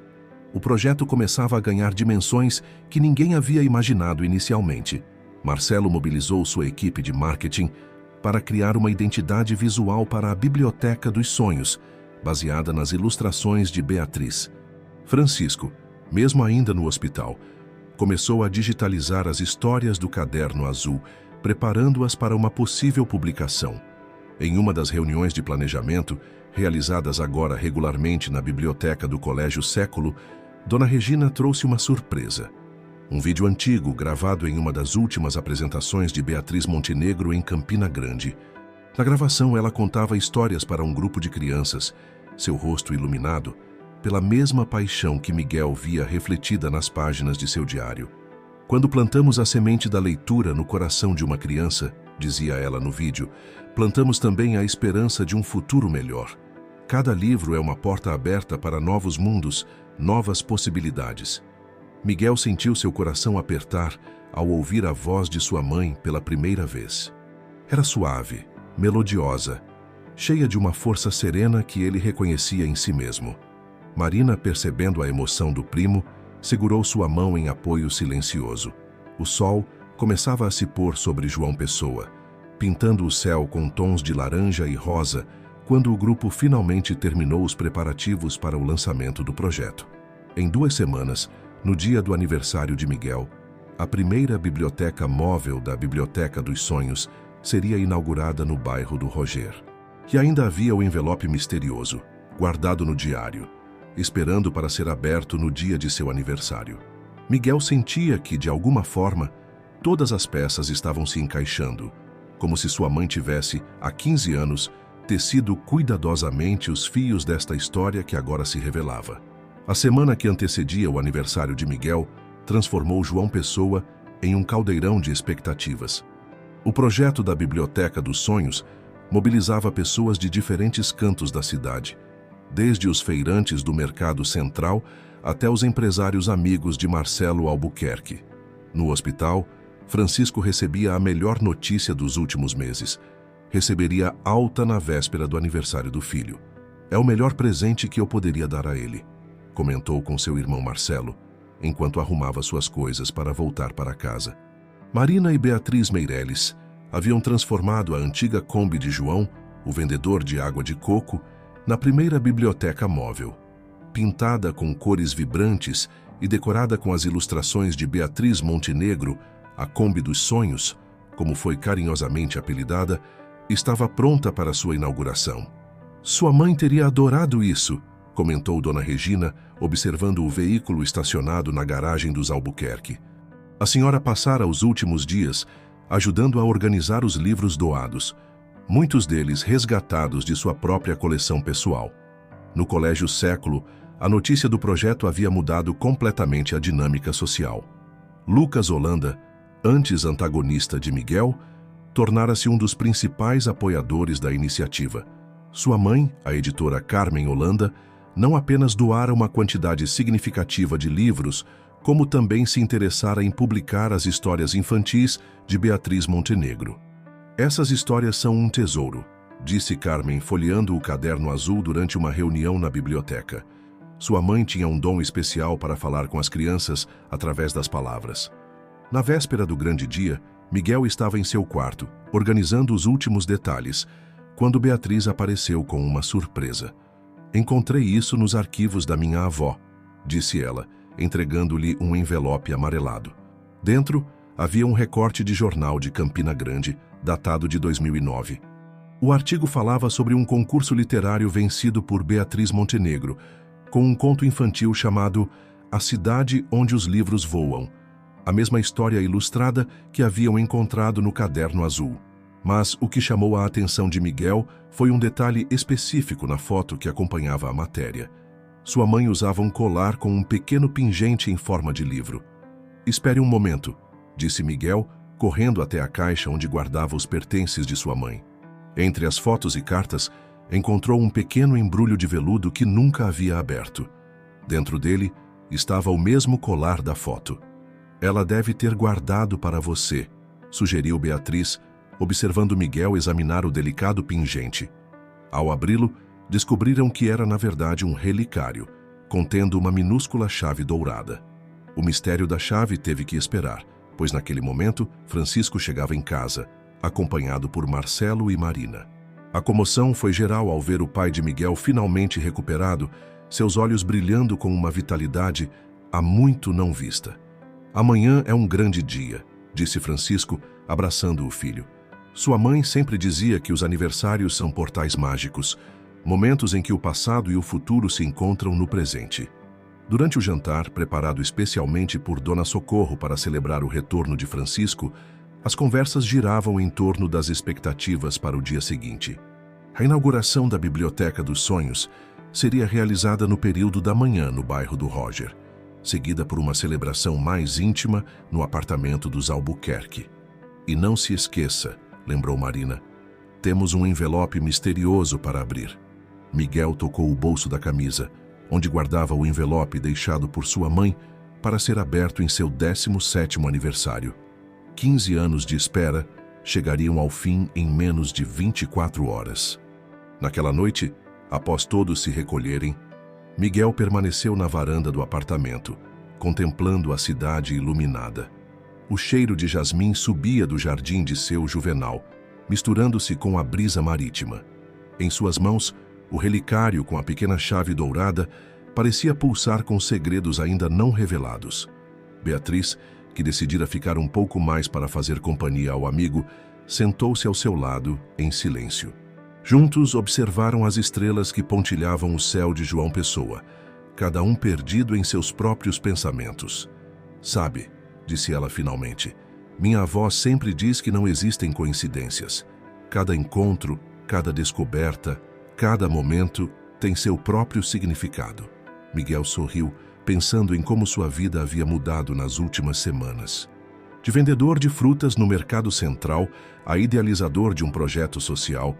O projeto começava a ganhar dimensões que ninguém havia imaginado inicialmente. Marcelo mobilizou sua equipe de marketing para criar uma identidade visual para a Biblioteca dos Sonhos, baseada nas ilustrações de Beatriz. Francisco, mesmo ainda no hospital, começou a digitalizar as histórias do Caderno Azul, preparando-as para uma possível publicação. Em uma das reuniões de planejamento, realizadas agora regularmente na biblioteca do Colégio Século, Dona Regina trouxe uma surpresa. Um vídeo antigo, gravado em uma das últimas apresentações de Beatriz Montenegro em Campina Grande. Na gravação, ela contava histórias para um grupo de crianças, seu rosto iluminado pela mesma paixão que Miguel via refletida nas páginas de seu diário. Quando plantamos a semente da leitura no coração de uma criança, dizia ela no vídeo, plantamos também a esperança de um futuro melhor. Cada livro é uma porta aberta para novos mundos, novas possibilidades. Miguel sentiu seu coração apertar ao ouvir a voz de sua mãe pela primeira vez. Era suave, melodiosa, cheia de uma força serena que ele reconhecia em si mesmo. Marina, percebendo a emoção do primo, segurou sua mão em apoio silencioso. O sol começava a se pôr sobre João Pessoa, pintando o céu com tons de laranja e rosa, quando o grupo finalmente terminou os preparativos para o lançamento do projeto. Em 2 semanas, no dia do aniversário de Miguel, a primeira biblioteca móvel da Biblioteca dos Sonhos seria inaugurada no bairro do Roger. E ainda havia o envelope misterioso, guardado no diário, esperando para ser aberto no dia de seu aniversário. Miguel sentia que, de alguma forma, todas as peças estavam se encaixando, como se sua mãe tivesse, há 15 anos, tecido cuidadosamente os fios desta história que agora se revelava. A semana que antecedia o aniversário de Miguel transformou João Pessoa em um caldeirão de expectativas. O projeto da Biblioteca dos Sonhos mobilizava pessoas de diferentes cantos da cidade, desde os feirantes do Mercado Central até os empresários amigos de Marcelo Albuquerque. No hospital, Francisco recebia a melhor notícia dos últimos meses. Receberia alta na véspera do aniversário do filho. "É o melhor presente que eu poderia dar a ele", comentou com seu irmão Marcelo, enquanto arrumava suas coisas para voltar para casa. Marina e Beatriz Meireles haviam transformado a antiga Kombi de João, o vendedor de água de coco, na primeira biblioteca móvel. Pintada com cores vibrantes e decorada com as ilustrações de Beatriz Montenegro, a Kombi dos Sonhos, como foi carinhosamente apelidada, estava pronta para sua inauguração. "Sua mãe teria adorado isso", comentou Dona Regina, observando o veículo estacionado na garagem dos Albuquerque. A senhora passara os últimos dias ajudando a organizar os livros doados, muitos deles resgatados de sua própria coleção pessoal. No Colégio Século, a notícia do projeto havia mudado completamente a dinâmica social. Lucas Holanda, antes antagonista de Miguel, tornara-se um dos principais apoiadores da iniciativa. Sua mãe, a editora Carmen Holanda, não apenas doara uma quantidade significativa de livros, como também se interessara em publicar as histórias infantis de Beatriz Montenegro. "Essas histórias são um tesouro", disse Carmen, folheando o Caderno Azul durante uma reunião na biblioteca. Sua mãe tinha um dom especial para falar com as crianças através das palavras. Na véspera do grande dia, Miguel estava em seu quarto, organizando os últimos detalhes, quando Beatriz apareceu com uma surpresa. "Encontrei isso nos arquivos da minha avó", disse ela, entregando-lhe um envelope amarelado. Dentro, havia um recorte de jornal de Campina Grande, datado de 2009. O artigo falava sobre um concurso literário vencido por Beatriz Montenegro, com um conto infantil chamado A Cidade Onde os Livros Voam, a mesma história ilustrada que haviam encontrado no Caderno Azul. Mas o que chamou a atenção de Miguel foi um detalhe específico na foto que acompanhava a matéria. Sua mãe usava um colar com um pequeno pingente em forma de livro. "Espere um momento", disse Miguel, correndo até a caixa onde guardava os pertences de sua mãe. Entre as fotos e cartas, encontrou um pequeno embrulho de veludo que nunca havia aberto. Dentro dele estava o mesmo colar da foto. "Ela deve ter guardado para você", sugeriu Beatriz, observando Miguel examinar o delicado pingente. Ao abri-lo, descobriram que era na verdade um relicário, contendo uma minúscula chave dourada. O mistério da chave teve que esperar, pois naquele momento Francisco chegava em casa, acompanhado por Marcelo e Marina. A comoção foi geral ao ver o pai de Miguel finalmente recuperado, seus olhos brilhando com uma vitalidade há muito não vista. "Amanhã é um grande dia", disse Francisco, abraçando o filho. Sua mãe sempre dizia que os aniversários são portais mágicos, momentos em que o passado e o futuro se encontram no presente. Durante o jantar, preparado especialmente por Dona Socorro para celebrar o retorno de Francisco, as conversas giravam em torno das expectativas para o dia seguinte. A inauguração da Biblioteca dos Sonhos seria realizada no período da manhã no bairro do Roger, seguida por uma celebração mais íntima no apartamento dos Albuquerque. "E não se esqueça", lembrou Marina, "temos um envelope misterioso para abrir." Miguel tocou o bolso da camisa, onde guardava o envelope deixado por sua mãe para ser aberto em seu 17º aniversário. 15 anos de espera chegariam ao fim em menos de 24 horas. Naquela noite, após todos se recolherem, Miguel permaneceu na varanda do apartamento, contemplando a cidade iluminada. O cheiro de jasmim subia do jardim de seu Juvenal, misturando-se com a brisa marítima. Em suas mãos, o relicário com a pequena chave dourada parecia pulsar com segredos ainda não revelados. Beatriz, que decidira ficar um pouco mais para fazer companhia ao amigo, sentou-se ao seu lado, em silêncio. Juntos observaram as estrelas que pontilhavam o céu de João Pessoa, cada um perdido em seus próprios pensamentos. "Sabe", disse ela finalmente, "minha avó sempre diz que não existem coincidências. Cada encontro, cada descoberta, cada momento tem seu próprio significado." Miguel sorriu, pensando em como sua vida havia mudado nas últimas semanas. De vendedor de frutas no Mercado Central a idealizador de um projeto social,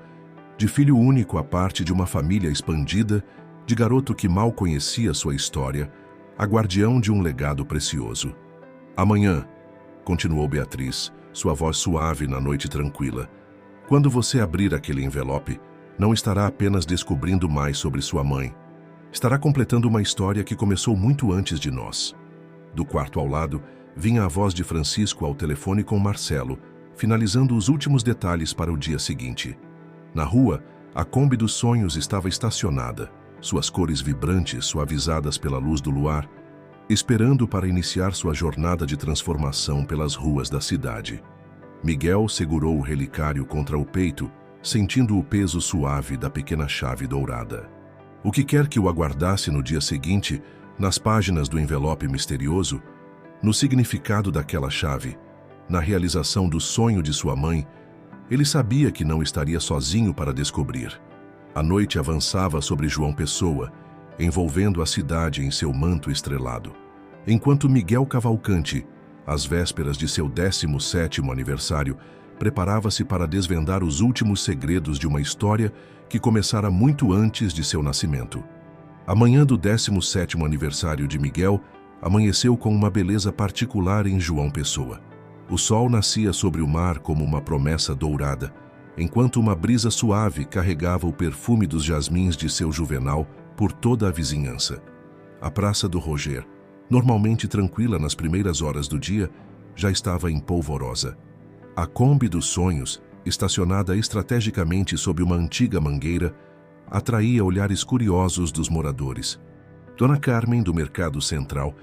de filho único à parte de uma família expandida, de garoto que mal conhecia sua história, a guardião de um legado precioso. "Amanhã", continuou Beatriz, sua voz suave na noite tranquila, "quando você abrir aquele envelope, não estará apenas descobrindo mais sobre sua mãe. Estará completando uma história que começou muito antes de nós." Do quarto ao lado, vinha a voz de Francisco ao telefone com Marcelo, finalizando os últimos detalhes para o dia seguinte. Na rua, a Kombi dos Sonhos estava estacionada, suas cores vibrantes suavizadas pela luz do luar, esperando para iniciar sua jornada de transformação pelas ruas da cidade. Miguel segurou o relicário contra o peito, sentindo o peso suave da pequena chave dourada. O que quer que o aguardasse no dia seguinte, nas páginas do envelope misterioso, no significado daquela chave, na realização do sonho de sua mãe, ele sabia que não estaria sozinho para descobrir. A noite avançava sobre João Pessoa, envolvendo a cidade em seu manto estrelado, enquanto Miguel Cavalcante, às vésperas de seu 17º aniversário, preparava-se para desvendar os últimos segredos de uma história que começara muito antes de seu nascimento. A manhã do 17º aniversário de Miguel amanheceu com uma beleza particular em João Pessoa. O sol nascia sobre o mar como uma promessa dourada, enquanto uma brisa suave carregava o perfume dos jasmins de seu Juvenal por toda a vizinhança. A Praça do Roger, normalmente tranquila nas primeiras horas do dia, já estava em polvorosa. A Kombi dos Sonhos, estacionada estrategicamente sob uma antiga mangueira, atraía olhares curiosos dos moradores. Dona Carmen, do Mercado Central,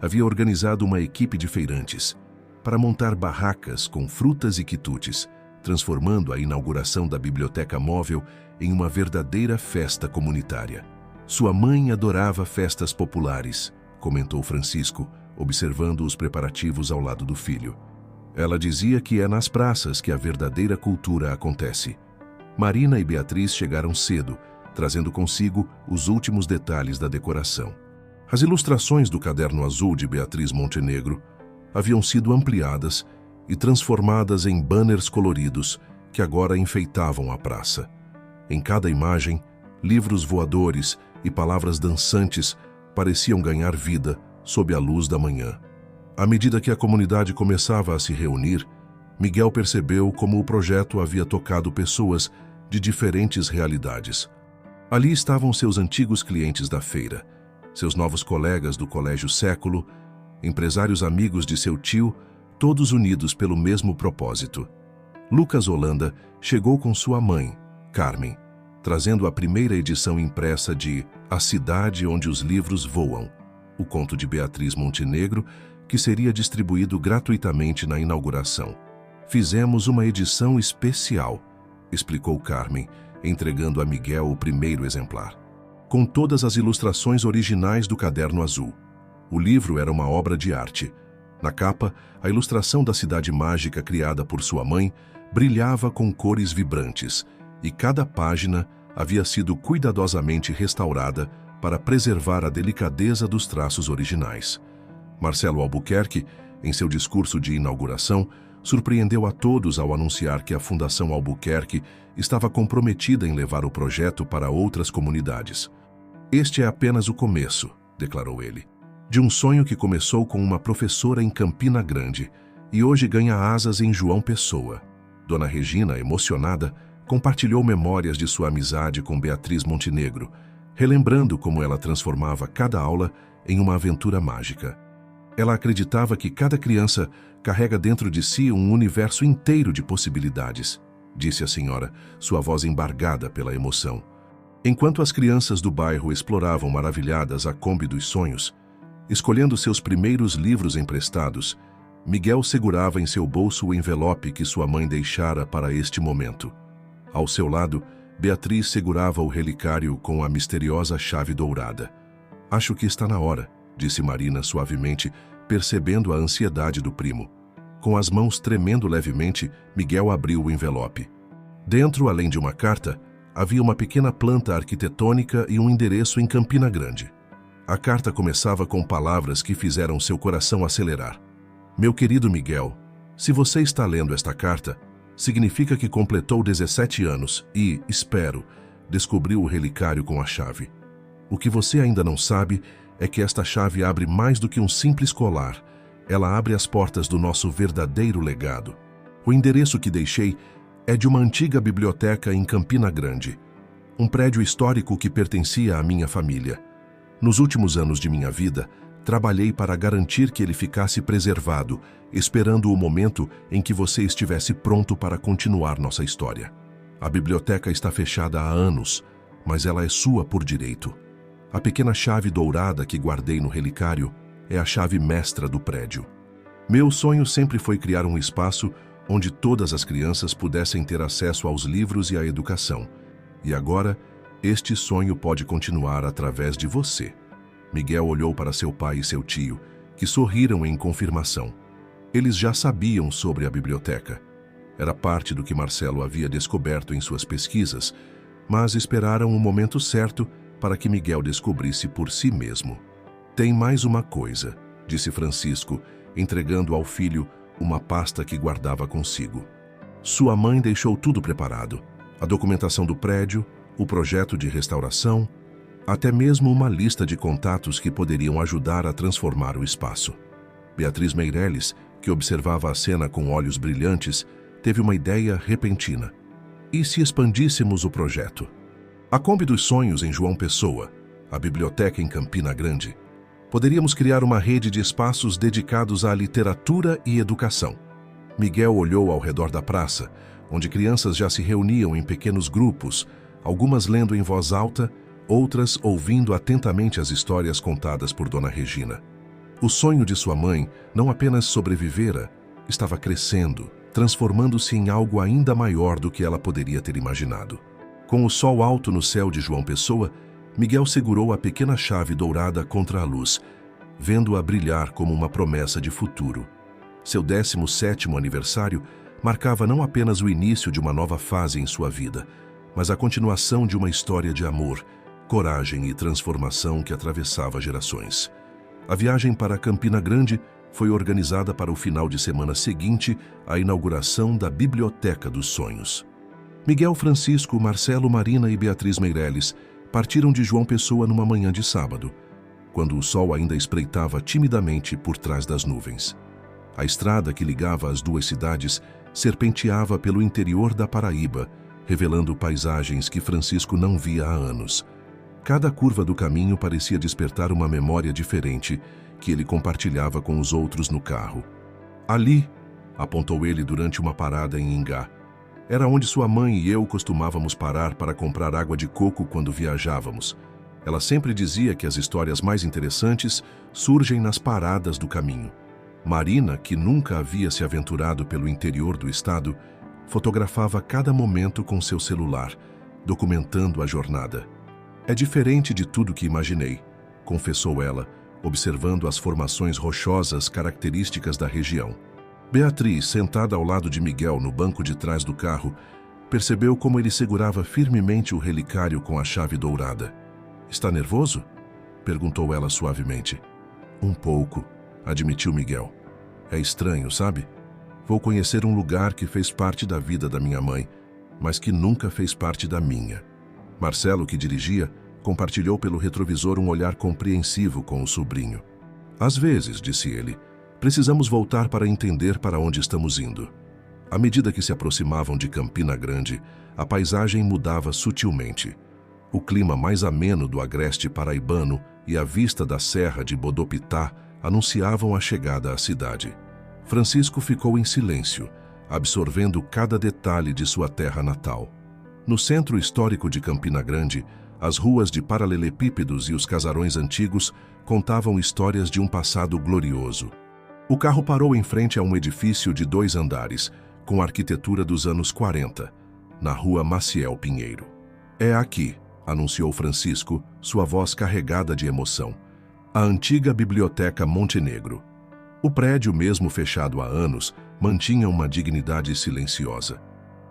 havia organizado uma equipe de feirantes para montar barracas com frutas e quitutes, transformando a inauguração da biblioteca móvel em uma verdadeira festa comunitária. Sua mãe adorava festas populares, comentou Francisco, observando os preparativos ao lado do filho. Ela dizia que é nas praças que a verdadeira cultura acontece. Marina e Beatriz chegaram cedo, trazendo consigo os últimos detalhes da decoração. As ilustrações do Caderno Azul de Beatriz Montenegro haviam sido ampliadas e transformadas em banners coloridos que agora enfeitavam a praça. Em cada imagem, livros voadores e palavras dançantes pareciam ganhar vida sob a luz da manhã. À medida que a comunidade começava a se reunir, Miguel percebeu como o projeto havia tocado pessoas de diferentes realidades. Ali estavam seus antigos clientes da feira, seus novos colegas do Colégio Século, empresários amigos de seu tio, todos unidos pelo mesmo propósito. Lucas Holanda chegou com sua mãe, Carmen, trazendo a primeira edição impressa de A Cidade Onde os Livros Voam, o conto de Beatriz Montenegro, que seria distribuído gratuitamente na inauguração. Fizemos uma edição especial, explicou Carmen, entregando a Miguel o primeiro exemplar. Com todas as ilustrações originais do Caderno Azul. O livro era uma obra de arte. Na capa, a ilustração da cidade mágica criada por sua mãe brilhava com cores vibrantes, e cada página havia sido cuidadosamente restaurada para preservar a delicadeza dos traços originais. Marcelo Albuquerque, em seu discurso de inauguração, surpreendeu a todos ao anunciar que a Fundação Albuquerque estava comprometida em levar o projeto para outras comunidades. Este é apenas o começo, declarou ele, de um sonho que começou com uma professora em Campina Grande e hoje ganha asas em João Pessoa. Dona Regina, emocionada, compartilhou memórias de sua amizade com Beatriz Montenegro, relembrando como ela transformava cada aula em uma aventura mágica. Ela acreditava que cada criança carrega dentro de si um universo inteiro de possibilidades, disse a senhora, sua voz embargada pela emoção. Enquanto as crianças do bairro exploravam maravilhadas a Kombi dos sonhos, escolhendo seus primeiros livros emprestados, Miguel segurava em seu bolso o envelope que sua mãe deixara para este momento. Ao seu lado, Beatriz segurava o relicário com a misteriosa chave dourada. Acho que está na hora, disse Marina suavemente, percebendo a ansiedade do primo. Com as mãos tremendo levemente, Miguel abriu o envelope. Dentro, além de uma carta, havia uma pequena planta arquitetônica e um endereço em Campina Grande. A carta começava com palavras que fizeram seu coração acelerar. Meu querido Miguel, se você está lendo esta carta, significa que completou 17 anos e, espero, descobriu o relicário com a chave. O que você ainda não sabe é que esta chave abre mais do que um simples colar. Ela abre as portas do nosso verdadeiro legado. O endereço que deixei é de uma antiga biblioteca em Campina Grande, um prédio histórico que pertencia à minha família. Nos últimos anos de minha vida, trabalhei para garantir que ele ficasse preservado, esperando o momento em que você estivesse pronto para continuar nossa história. A biblioteca está fechada há anos, mas ela é sua por direito. A pequena chave dourada que guardei no relicário é a chave mestra do prédio. Meu sonho sempre foi criar um espaço onde todas as crianças pudessem ter acesso aos livros e à educação. E agora, este sonho pode continuar através de você. Miguel olhou para seu pai e seu tio, que sorriram em confirmação. Eles já sabiam sobre a biblioteca. Era parte do que Marcelo havia descoberto em suas pesquisas, mas esperaram o momento certo para que Miguel descobrisse por si mesmo. Tem mais uma coisa, disse Francisco, entregando ao filho uma pasta que guardava consigo. Sua mãe deixou tudo preparado: a documentação do prédio, o projeto de restauração, até mesmo uma lista de contatos que poderiam ajudar a transformar o espaço. Beatriz Meireles, que observava a cena com olhos brilhantes, teve uma ideia repentina. E se expandíssemos o projeto? A Kombi dos Sonhos em João Pessoa, a biblioteca em Campina Grande. Poderíamos criar uma rede de espaços dedicados à literatura e educação. Miguel olhou ao redor da praça, onde crianças já se reuniam em pequenos grupos, algumas lendo em voz alta, outras ouvindo atentamente as histórias contadas por Dona Regina. O sonho de sua mãe não apenas sobrevivera, estava crescendo, transformando-se em algo ainda maior do que ela poderia ter imaginado. Com o sol alto no céu de João Pessoa, Miguel segurou a pequena chave dourada contra a luz, vendo-a brilhar como uma promessa de futuro. Seu 17º aniversário marcava não apenas o início de uma nova fase em sua vida, mas a continuação de uma história de amor, coragem e transformação que atravessava gerações. A viagem para Campina Grande foi organizada para o final de semana seguinte à inauguração da Biblioteca dos Sonhos. Miguel, Francisco, Marcelo, Marina e Beatriz Meireles partiram de João Pessoa numa manhã de sábado, quando o sol ainda espreitava timidamente por trás das nuvens. A estrada que ligava as duas cidades serpenteava pelo interior da Paraíba, revelando paisagens que Francisco não via há anos. Cada curva do caminho parecia despertar uma memória diferente que ele compartilhava com os outros no carro. Ali, apontou ele durante uma parada em Ingá, era onde sua mãe e eu costumávamos parar para comprar água de coco quando viajávamos. Ela sempre dizia que as histórias mais interessantes surgem nas paradas do caminho. Marina, que nunca havia se aventurado pelo interior do estado, fotografava cada momento com seu celular, documentando a jornada. É diferente de tudo que imaginei, confessou ela, observando as formações rochosas características da região. Beatriz, sentada ao lado de Miguel no banco de trás do carro, percebeu como ele segurava firmemente o relicário com a chave dourada. Está nervoso? Perguntou ela suavemente. Um pouco, admitiu Miguel. É estranho, sabe? Vou conhecer um lugar que fez parte da vida da minha mãe, mas que nunca fez parte da minha. Marcelo, que dirigia, compartilhou pelo retrovisor um olhar compreensivo com o sobrinho. Às vezes, disse ele, precisamos voltar para entender para onde estamos indo. À medida que se aproximavam de Campina Grande, a paisagem mudava sutilmente. O clima mais ameno do agreste paraibano e a vista da serra de Bodopitá anunciavam a chegada à cidade. Francisco ficou em silêncio, absorvendo cada detalhe de sua terra natal. No centro histórico de Campina Grande, as ruas de paralelepípedos e os casarões antigos contavam histórias de um passado glorioso. O carro parou em frente a um edifício de 2 andares, com arquitetura dos anos 40, na rua Maciel Pinheiro. É aqui, anunciou Francisco, sua voz carregada de emoção. A antiga Biblioteca Montenegro. O prédio, mesmo fechado há anos, mantinha uma dignidade silenciosa.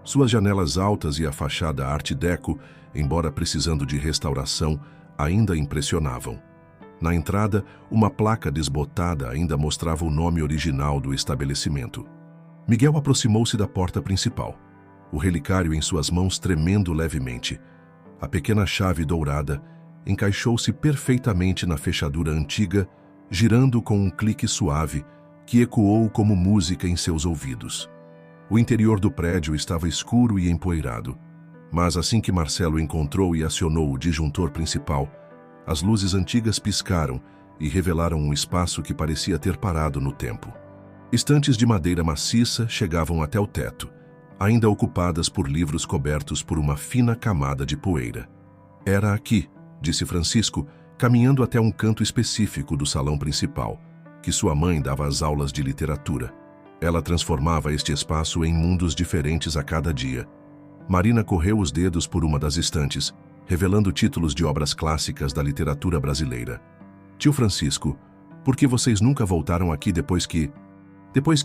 Suas janelas altas e a fachada Art Deco, embora precisando de restauração, ainda impressionavam. Na entrada, uma placa desbotada ainda mostrava o nome original do estabelecimento. Miguel aproximou-se da porta principal, o relicário em suas mãos tremendo levemente. A pequena chave dourada encaixou-se perfeitamente na fechadura antiga, girando com um clique suave que ecoou como música em seus ouvidos. O interior do prédio estava escuro e empoeirado, mas assim que Marcelo encontrou e acionou o disjuntor principal, as luzes antigas piscaram e revelaram um espaço que parecia ter parado no tempo. Estantes de madeira maciça chegavam até o teto, ainda ocupadas por livros cobertos por uma fina camada de poeira. Era aqui, disse Francisco, caminhando até um canto específico do salão principal, que sua mãe dava as aulas de literatura. Ela transformava este espaço em mundos diferentes a cada dia. Marina correu os dedos por uma das estantes, revelando títulos de obras clássicas da literatura brasileira. Tio Francisco, por que vocês nunca voltaram aqui depois que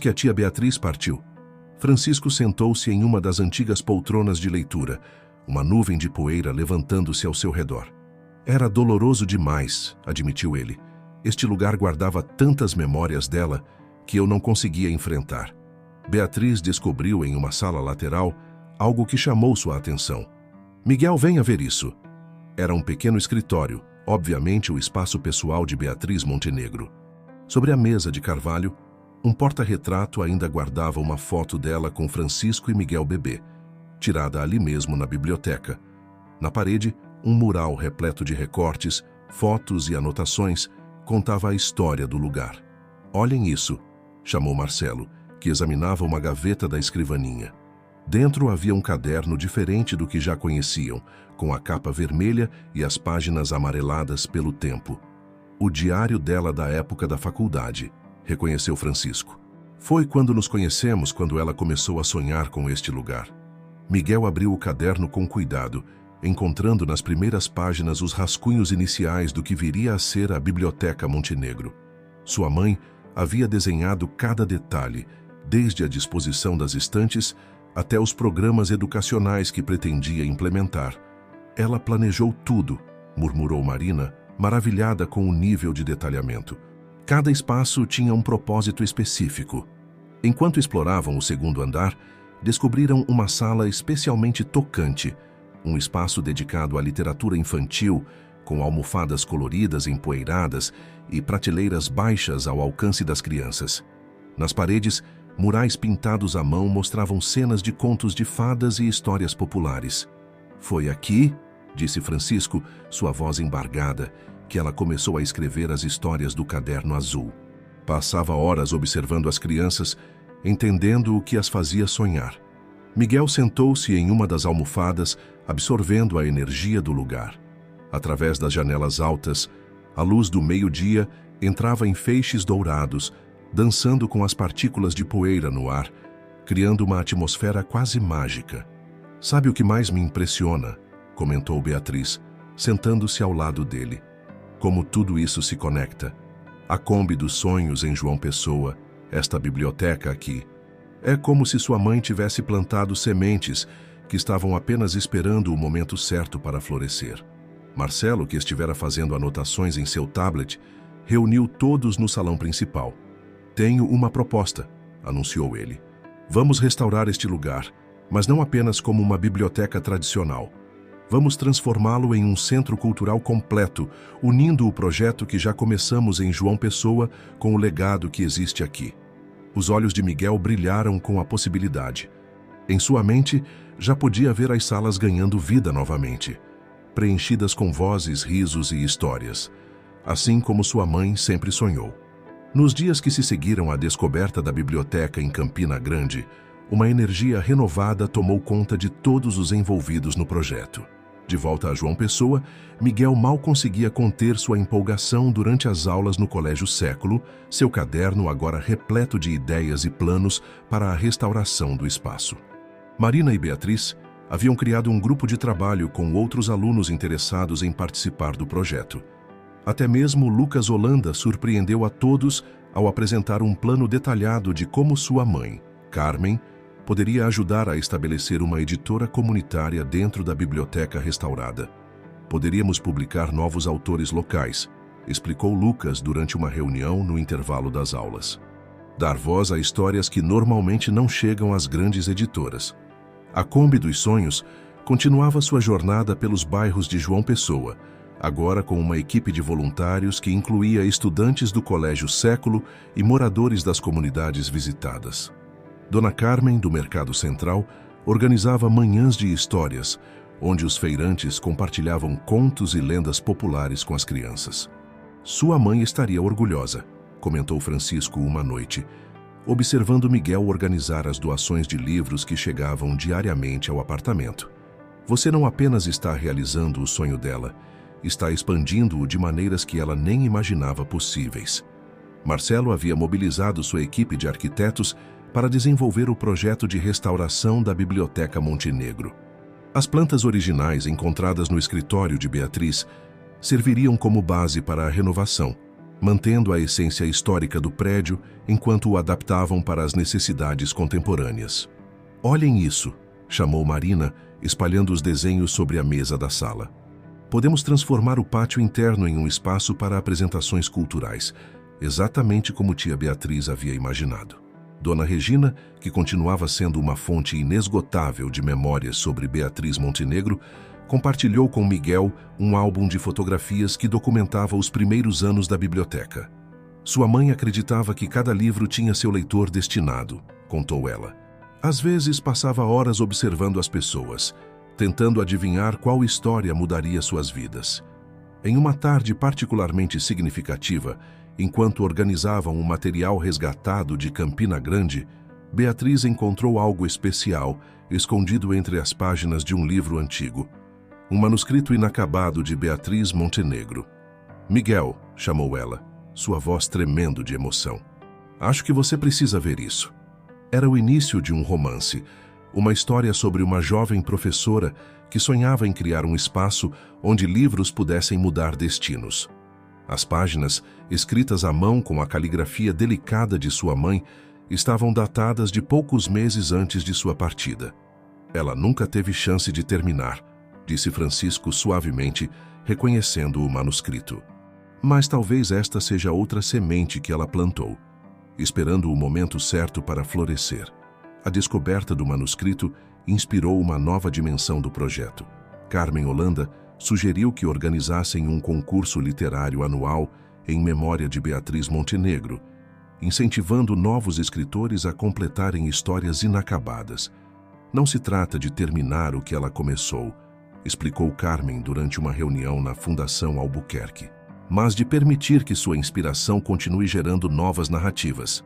a tia Beatriz partiu? Francisco sentou-se em uma das antigas poltronas de leitura, uma nuvem de poeira levantando-se ao seu redor. Era doloroso demais, admitiu ele. Este lugar guardava tantas memórias dela que eu não conseguia enfrentar. Beatriz descobriu em uma sala lateral algo que chamou sua atenção. Miguel, venha ver isso. Era um pequeno escritório, obviamente o espaço pessoal de Beatriz Montenegro. Sobre a mesa de carvalho, um porta-retrato ainda guardava uma foto dela com Francisco e Miguel bebê, tirada ali mesmo na biblioteca. Na parede, um mural repleto de recortes, fotos e anotações contava a história do lugar. Olhem isso, chamou Marcelo, que examinava uma gaveta da escrivaninha. Dentro havia um caderno diferente do que já conheciam, com a capa vermelha e as páginas amareladas pelo tempo. O diário dela da época da faculdade, reconheceu Francisco. Foi quando nos conhecemos quando ela começou a sonhar com este lugar. Miguel abriu o caderno com cuidado, encontrando nas primeiras páginas os rascunhos iniciais do que viria a ser a Biblioteca Montenegro. Sua mãe havia desenhado cada detalhe, desde a disposição das estantes até os programas educacionais que pretendia implementar. Ela planejou tudo, murmurou Marina, maravilhada com o nível de detalhamento. Cada espaço tinha um propósito específico. Enquanto exploravam o segundo andar, descobriram uma sala especialmente tocante, um espaço dedicado à literatura infantil, com almofadas coloridas empoeiradas e prateleiras baixas ao alcance das crianças. Nas paredes, murais pintados à mão mostravam cenas de contos de fadas e histórias populares. Foi aqui, disse Francisco, sua voz embargada, que ela começou a escrever as histórias do caderno azul. Passava horas observando as crianças, entendendo o que as fazia sonhar. Miguel sentou-se em uma das almofadas, absorvendo a energia do lugar. Através das janelas altas, a luz do meio-dia entrava em feixes dourados, dançando com as partículas de poeira no ar, criando uma atmosfera quase mágica. "Sabe o que mais me impressiona?", comentou Beatriz, sentando-se ao lado dele. "Como tudo isso se conecta. A Kombi dos sonhos em João Pessoa, esta biblioteca aqui. É como se sua mãe tivesse plantado sementes que estavam apenas esperando o momento certo para florescer." Marcelo, que estivera fazendo anotações em seu tablet, reuniu todos no salão principal. "Tenho uma proposta", anunciou ele. "Vamos restaurar este lugar, mas não apenas como uma biblioteca tradicional. Vamos transformá-lo em um centro cultural completo, unindo o projeto que já começamos em João Pessoa com o legado que existe aqui." Os olhos de Miguel brilharam com a possibilidade. Em sua mente, já podia ver as salas ganhando vida novamente, preenchidas com vozes, risos e histórias, assim como sua mãe sempre sonhou. Nos dias que se seguiram à descoberta da biblioteca em Campina Grande, uma energia renovada tomou conta de todos os envolvidos no projeto. De volta a João Pessoa, Miguel mal conseguia conter sua empolgação durante as aulas no Colégio Século, seu caderno agora repleto de ideias e planos para a restauração do espaço. Marina e Beatriz haviam criado um grupo de trabalho com outros alunos interessados em participar do projeto. Até mesmo Lucas Holanda surpreendeu a todos ao apresentar um plano detalhado de como sua mãe, Carmen, poderia ajudar a estabelecer uma editora comunitária dentro da biblioteca restaurada. "Poderíamos publicar novos autores locais", explicou Lucas durante uma reunião no intervalo das aulas. "Dar voz a histórias que normalmente não chegam às grandes editoras." A Kombi dos Sonhos continuava sua jornada pelos bairros de João Pessoa, agora com uma equipe de voluntários que incluía estudantes do Colégio Século e moradores das comunidades visitadas. Dona Carmen, do Mercado Central, organizava manhãs de histórias, onde os feirantes compartilhavam contos e lendas populares com as crianças. "Sua mãe estaria orgulhosa", comentou Francisco uma noite, observando Miguel organizar as doações de livros que chegavam diariamente ao apartamento. "Você não apenas está realizando o sonho dela, está expandindo-o de maneiras que ela nem imaginava possíveis." Marcelo havia mobilizado sua equipe de arquitetos para desenvolver o projeto de restauração da Biblioteca Montenegro. As plantas originais encontradas no escritório de Beatriz serviriam como base para a renovação, mantendo a essência histórica do prédio enquanto o adaptavam para as necessidades contemporâneas. "Olhem isso", chamou Marina, espalhando os desenhos sobre a mesa da sala. "Podemos transformar o pátio interno em um espaço para apresentações culturais, exatamente como tia Beatriz havia imaginado." Dona Regina, que continuava sendo uma fonte inesgotável de memórias sobre Beatriz Montenegro, compartilhou com Miguel um álbum de fotografias que documentava os primeiros anos da biblioteca. "Sua mãe acreditava que cada livro tinha seu leitor destinado", contou ela. "Às vezes passava horas observando as pessoas, tentando adivinhar qual história mudaria suas vidas. Em uma tarde particularmente significativa, enquanto organizavam um material resgatado de Campina Grande, Beatriz encontrou algo especial escondido entre as páginas de um livro antigo. Um manuscrito inacabado de Beatriz Montenegro. "Miguel", chamou ela, sua voz tremendo de emoção. "Acho que você precisa ver isso." Era o início de um romance, uma história sobre uma jovem professora que sonhava em criar um espaço onde livros pudessem mudar destinos. As páginas, escritas à mão com a caligrafia delicada de sua mãe, estavam datadas de poucos meses antes de sua partida. Ela nunca teve chance de terminar, disse Francisco suavemente, reconhecendo o manuscrito. Mas talvez esta seja outra semente que ela plantou, esperando o momento certo para florescer. A descoberta do manuscrito inspirou uma nova dimensão do projeto. Carmen Holanda sugeriu que organizassem um concurso literário anual em memória de Beatriz Montenegro, incentivando novos escritores a completarem histórias inacabadas. Não se trata de terminar o que ela começou, explicou Carmen durante uma reunião na Fundação Albuquerque, mas de permitir que sua inspiração continue gerando novas narrativas.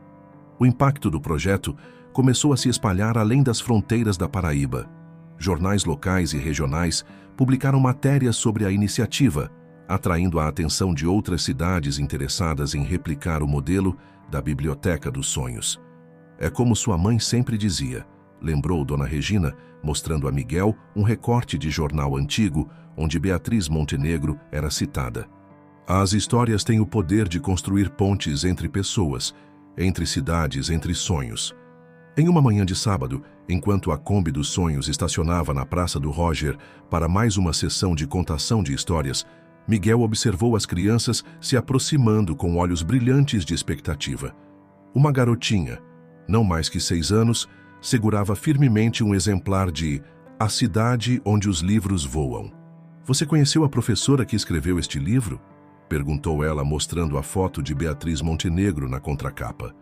O impacto do projeto começou a se espalhar além das fronteiras da Paraíba. Jornais locais e regionais publicaram matérias sobre a iniciativa, atraindo a atenção de outras cidades interessadas em replicar o modelo da Biblioteca dos Sonhos. É como sua mãe sempre dizia, lembrou Dona Regina, mostrando a Miguel um recorte de jornal antigo onde Beatriz Montenegro era citada. As histórias têm o poder de construir pontes entre pessoas, entre cidades, entre sonhos. Em uma manhã de sábado, enquanto a Kombi dos Sonhos estacionava na Praça do Roger para mais uma sessão de contação de histórias, Miguel observou as crianças se aproximando com olhos brilhantes de expectativa. Uma garotinha, não mais que 6 anos, segurava firmemente um exemplar de A Cidade Onde os Livros Voam. "Você conheceu a professora que escreveu este livro?" perguntou ela, mostrando a foto de Beatriz Montenegro na contracapa.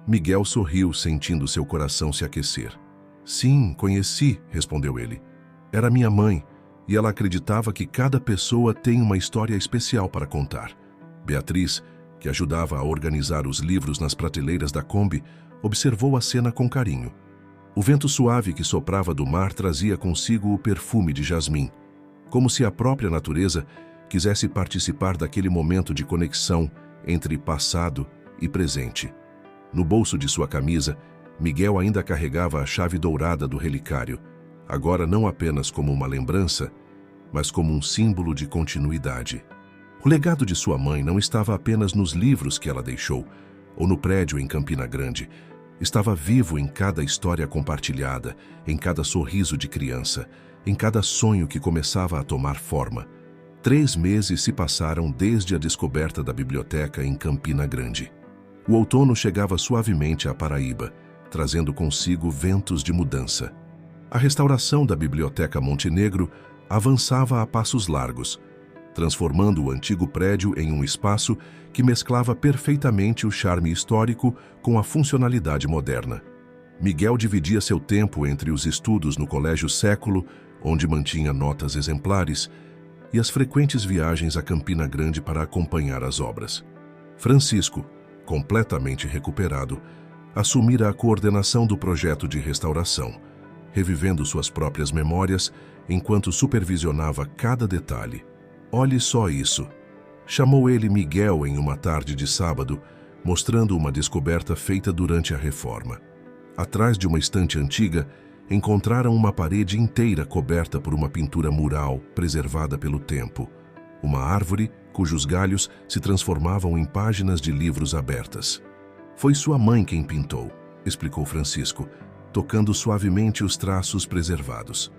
Miguel sorriu, sentindo seu coração se aquecer. "Sim, conheci", respondeu ele. "Era minha mãe, e ela acreditava que cada pessoa tem uma história especial para contar." Beatriz, que ajudava a organizar os livros nas prateleiras da Kombi, observou a cena com carinho. O vento suave que soprava do mar trazia consigo o perfume de jasmim, como se a própria natureza quisesse participar daquele momento de conexão entre passado e presente. No bolso de sua camisa, Miguel ainda carregava a chave dourada do relicário, agora não apenas como uma lembrança, mas como um símbolo de continuidade. O legado de sua mãe não estava apenas nos livros que ela deixou, ou no prédio em Campina Grande. Estava vivo em cada história compartilhada, em cada sorriso de criança, em cada sonho que começava a tomar forma. 3 meses se passaram desde a descoberta da biblioteca em Campina Grande. O outono chegava suavemente à Paraíba, trazendo consigo ventos de mudança. A restauração da Biblioteca Montenegro avançava a passos largos, transformando o antigo prédio em um espaço que mesclava perfeitamente o charme histórico com a funcionalidade moderna. Miguel dividia seu tempo entre os estudos no Colégio Século, onde mantinha notas exemplares, e as frequentes viagens a Campina Grande para acompanhar as obras. Francisco, completamente recuperado, assumira a coordenação do projeto de restauração, revivendo suas próprias memórias enquanto supervisionava cada detalhe. "Olhe só isso", chamou ele Miguel em uma tarde de sábado, mostrando uma descoberta feita durante a reforma. Atrás de uma estante antiga, encontraram uma parede inteira coberta por uma pintura mural preservada pelo tempo. Uma árvore cujos galhos se transformavam em páginas de livros abertas. "Foi sua mãe quem pintou", explicou Francisco, tocando suavemente os traços preservados.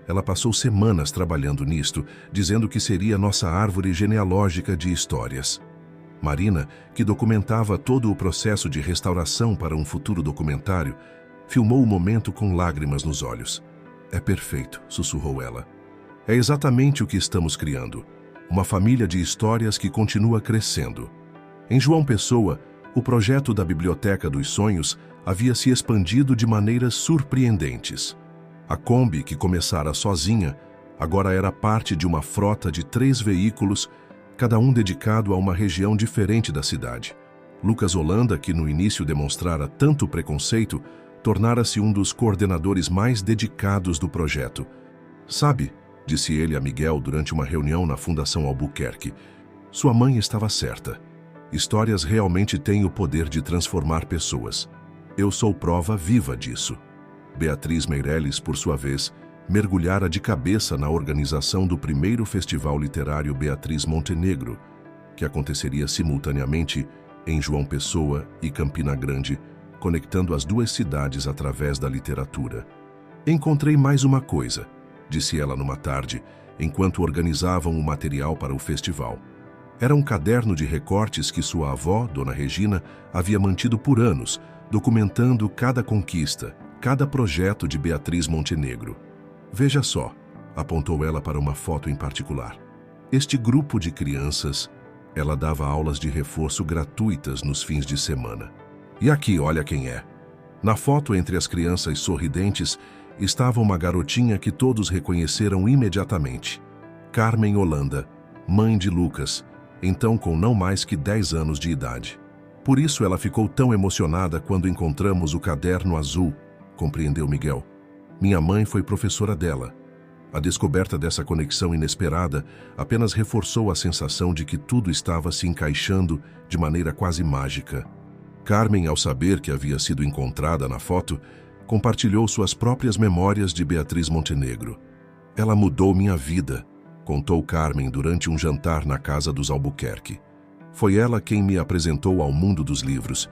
"Ela passou semanas trabalhando nisto, dizendo que seria nossa árvore genealógica de histórias." Marina, que documentava todo o processo de restauração para um futuro documentário, filmou o momento com lágrimas nos olhos. "É perfeito", sussurrou ela. "É exatamente o que estamos criando. Uma família de histórias que continua crescendo." Em João Pessoa, o projeto da Biblioteca dos Sonhos havia se expandido de maneiras surpreendentes. A Kombi, que começara sozinha, agora era parte de uma frota de 3 veículos, cada um dedicado a uma região diferente da cidade. Lucas Holanda, que no início demonstrara tanto preconceito, tornara-se um dos coordenadores mais dedicados do projeto. "Sabe", disse ele a Miguel durante uma reunião na Fundação Albuquerque, "sua mãe estava certa. Histórias realmente têm o poder de transformar pessoas. Eu sou prova viva disso." Beatriz Meireles, por sua vez, mergulhara de cabeça na organização do primeiro Festival Literário Beatriz Montenegro, que aconteceria simultaneamente em João Pessoa e Campina Grande, conectando as duas cidades através da literatura. Encontrei mais uma coisa, disse ela numa tarde, enquanto organizavam o material para o festival. Era um caderno de recortes que sua avó, Dona Regina, havia mantido por anos, documentando cada conquista, cada projeto de Beatriz Montenegro. Veja só, apontou ela para uma foto em particular. Este grupo de crianças, ela dava aulas de reforço gratuitas nos fins de semana. E aqui, olha quem é. Na foto, entre as crianças sorridentes, estava uma garotinha que todos reconheceram imediatamente. Carmen Holanda, mãe de Lucas, então com não mais que 10 anos de idade. Por isso ela ficou tão emocionada quando encontramos o caderno azul, compreendeu Miguel. Minha mãe foi professora dela. A descoberta dessa conexão inesperada apenas reforçou a sensação de que tudo estava se encaixando de maneira quase mágica. Carmen, ao saber que havia sido encontrada na foto, compartilhou suas próprias memórias de Beatriz Montenegro. Ela mudou minha vida, contou Carmen durante um jantar na casa dos Albuquerque. Foi ela quem me apresentou ao mundo dos livros,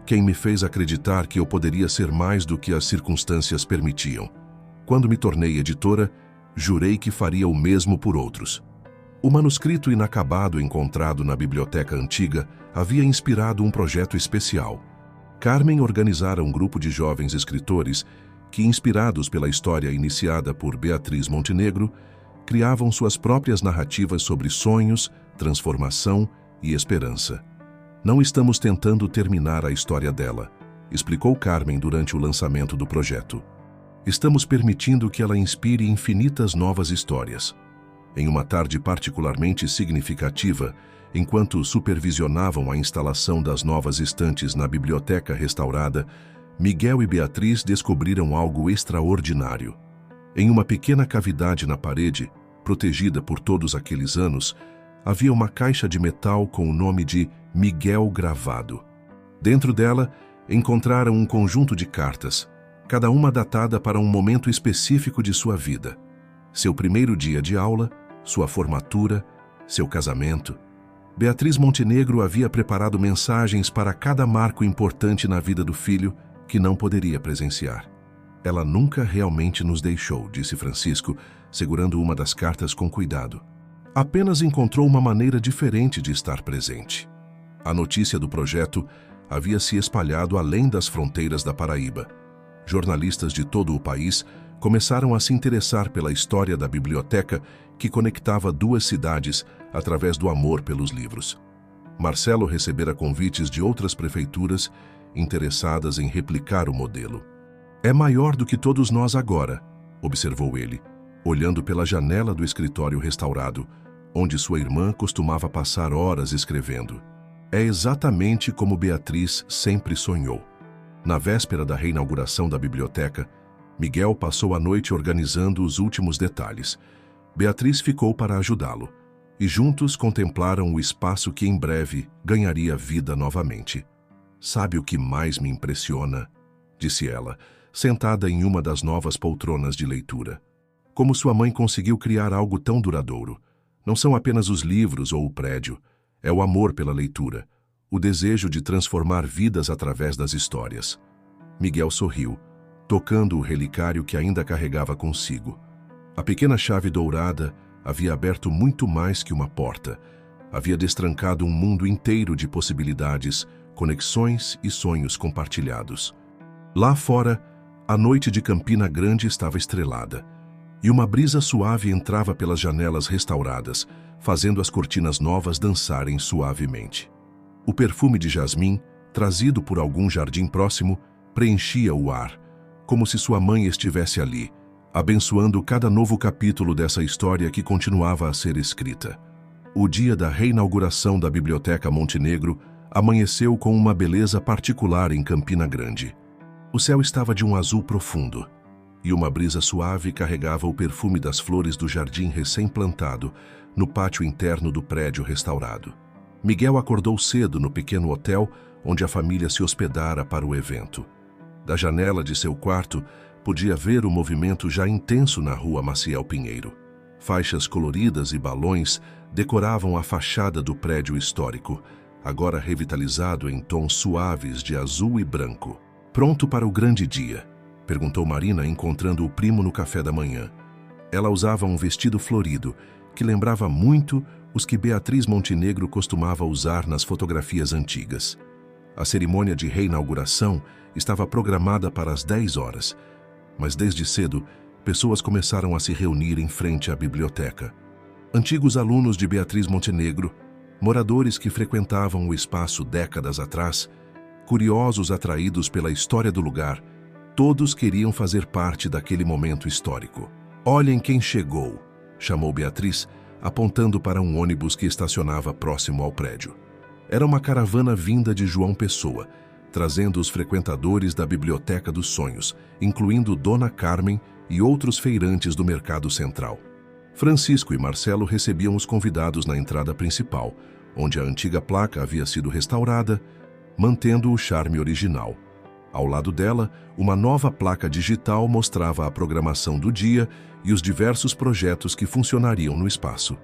quem me fez acreditar que eu poderia ser mais do que as circunstâncias permitiam. Quando me tornei editora, jurei que faria o mesmo por outros. O manuscrito inacabado encontrado na biblioteca antiga havia inspirado um projeto especial. Carmen organizara um grupo de jovens escritores que, inspirados pela história iniciada por Beatriz Montenegro, criavam suas próprias narrativas sobre sonhos, transformação e esperança. Não estamos tentando terminar a história dela, explicou Carmen durante o lançamento do projeto. Estamos permitindo que ela inspire infinitas novas histórias. Em uma tarde particularmente significativa, enquanto supervisionavam a instalação das novas estantes na biblioteca restaurada, Miguel e Beatriz descobriram algo extraordinário. Em uma pequena cavidade na parede, protegida por todos aqueles anos, havia uma caixa de metal com o nome de Miguel gravado. Dentro dela, encontraram um conjunto de cartas, cada uma datada para um momento específico de sua vida. Seu primeiro dia de aula, sua formatura, seu casamento. Beatriz Montenegro havia preparado mensagens para cada marco importante na vida do filho que não poderia presenciar. Ela nunca realmente nos deixou, disse Francisco, segurando uma das cartas com cuidado. Apenas encontrou uma maneira diferente de estar presente. A notícia do projeto havia se espalhado além das fronteiras da Paraíba. Jornalistas de todo o país começaram a se interessar pela história da biblioteca que conectava duas cidades através do amor pelos livros. Marcelo recebera convites de outras prefeituras interessadas em replicar o modelo. É maior do que todos nós agora, observou ele, olhando pela janela do escritório restaurado, onde sua irmã costumava passar horas escrevendo. É exatamente como Beatriz sempre sonhou. Na véspera da reinauguração da biblioteca, Miguel passou a noite organizando os últimos detalhes. Beatriz ficou para ajudá-lo, e juntos contemplaram o espaço que em breve ganharia vida novamente. Sabe o que mais me impressiona? Disse ela, sentada em uma das novas poltronas de leitura. Como sua mãe conseguiu criar algo tão duradouro. Não são apenas os livros ou o prédio, é o amor pela leitura, o desejo de transformar vidas através das histórias. Miguel sorriu, tocando o relicário que ainda carregava consigo. A pequena chave dourada havia aberto muito mais que uma porta. Havia destrancado um mundo inteiro de possibilidades, conexões e sonhos compartilhados. Lá fora, a noite de Campina Grande estava estrelada, e uma brisa suave entrava pelas janelas restauradas, fazendo as cortinas novas dançarem suavemente. O perfume de jasmim, trazido por algum jardim próximo, preenchia o ar, como se sua mãe estivesse ali, abençoando cada novo capítulo dessa história que continuava a ser escrita. O dia da reinauguração da Biblioteca Montenegro amanheceu com uma beleza particular em Campina Grande. O céu estava de um azul profundo, e uma brisa suave carregava o perfume das flores do jardim recém-plantado no pátio interno do prédio restaurado. Miguel acordou cedo no pequeno hotel onde a família se hospedara para o evento. Da janela de seu quarto, podia ver o movimento já intenso na rua Maciel Pinheiro. Faixas coloridas e balões decoravam a fachada do prédio histórico, agora revitalizado em tons suaves de azul e branco. Pronto para o grande dia? Perguntou Marina, encontrando o primo no café da manhã. Ela usava um vestido florido, que lembrava muito os que Beatriz Montenegro costumava usar nas fotografias antigas. A cerimônia de reinauguração estava programada para as 10 horas, mas desde cedo, pessoas começaram a se reunir em frente à biblioteca. Antigos alunos de Beatriz Montenegro, moradores que frequentavam o espaço décadas atrás, curiosos atraídos pela história do lugar, todos queriam fazer parte daquele momento histórico. "Olhem quem chegou", chamou Beatriz, apontando para um ônibus que estacionava próximo ao prédio. Era uma caravana vinda de João Pessoa, trazendo os frequentadores da Biblioteca dos Sonhos, incluindo Dona Carmen e outros feirantes do Mercado Central. Francisco e Marcelo recebiam os convidados na entrada principal, onde a antiga placa havia sido restaurada, mantendo o charme original. Ao lado dela, uma nova placa digital mostrava a programação do dia e os diversos projetos que funcionariam no espaço.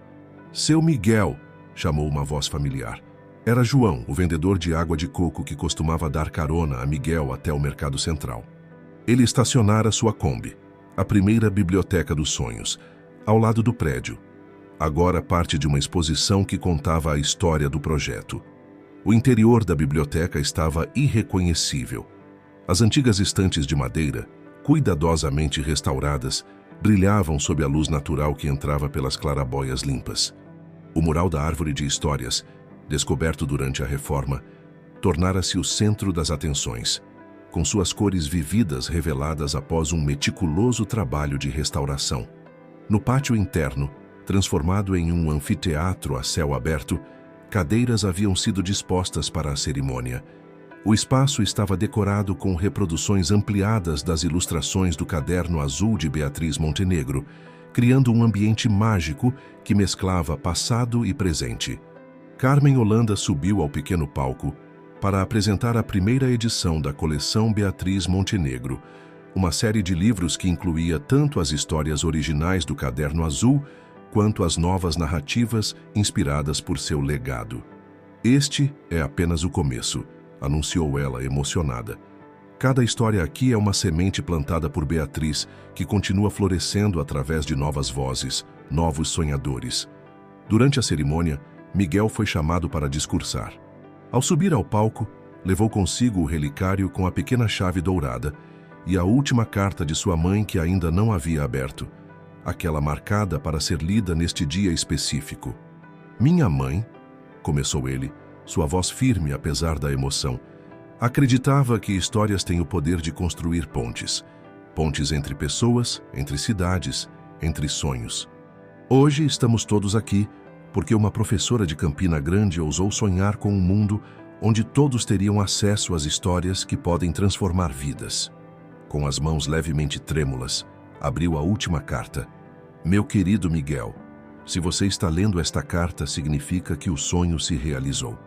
"Seu Miguel", chamou uma voz familiar. Era João, o vendedor de água de coco que costumava dar carona a Miguel até o Mercado Central. Ele estacionara sua Kombi, a primeira Biblioteca dos Sonhos, ao lado do prédio, agora parte de uma exposição que contava a história do projeto. O interior da biblioteca estava irreconhecível. As antigas estantes de madeira, cuidadosamente restauradas, brilhavam sob a luz natural que entrava pelas clarabóias limpas. O mural da Árvore de Histórias, descoberto durante a reforma, tornara-se o centro das atenções, com suas cores vividas reveladas após um meticuloso trabalho de restauração. No pátio interno, transformado em um anfiteatro a céu aberto, cadeiras haviam sido dispostas para a cerimônia. O espaço estava decorado com reproduções ampliadas das ilustrações do Caderno Azul de Beatriz Montenegro, criando um ambiente mágico que mesclava passado e presente. Carmen Holanda subiu ao pequeno palco para apresentar a primeira edição da coleção Beatriz Montenegro, uma série de livros que incluía tanto as histórias originais do Caderno Azul quanto as novas narrativas inspiradas por seu legado. "Este é apenas o começo", anunciou ela emocionada. "Cada história aqui é uma semente plantada por Beatriz que continua florescendo através de novas vozes, novos sonhadores." Durante a cerimônia, Miguel foi chamado para discursar. Ao subir ao palco, levou consigo o relicário com a pequena chave dourada e a última carta de sua mãe que ainda não havia aberto, aquela marcada para ser lida neste dia específico. "Minha mãe", começou ele, sua voz firme apesar da emoção, "acreditava que histórias têm o poder de construir pontes. Pontes entre pessoas, entre cidades, entre sonhos. Hoje estamos todos aqui porque uma professora de Campina Grande ousou sonhar com um mundo onde todos teriam acesso às histórias que podem transformar vidas." Com as mãos levemente trêmulas, abriu a última carta. "Meu querido Miguel, se você está lendo esta carta, significa que o sonho se realizou.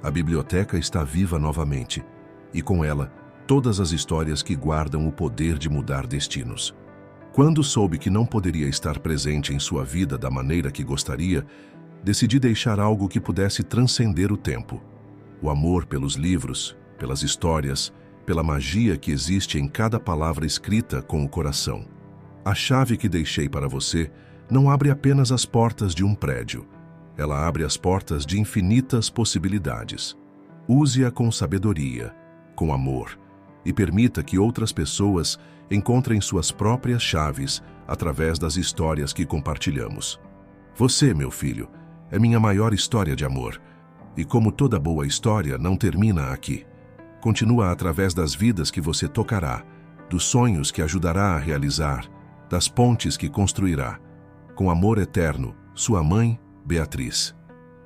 A biblioteca está viva novamente, e com ela, todas as histórias que guardam o poder de mudar destinos. Quando soube que não poderia estar presente em sua vida da maneira que gostaria, decidi deixar algo que pudesse transcender o tempo. O amor pelos livros, pelas histórias, pela magia que existe em cada palavra escrita com o coração. A chave que deixei para você não abre apenas as portas de um prédio. Ela abre as portas de infinitas possibilidades. Use-a com sabedoria, com amor, e permita que outras pessoas encontrem suas próprias chaves através das histórias que compartilhamos. Você, meu filho, é minha maior história de amor, e como toda boa história, não termina aqui. Continua através das vidas que você tocará, dos sonhos que ajudará a realizar, das pontes que construirá. Com amor eterno, sua mãe, Beatriz."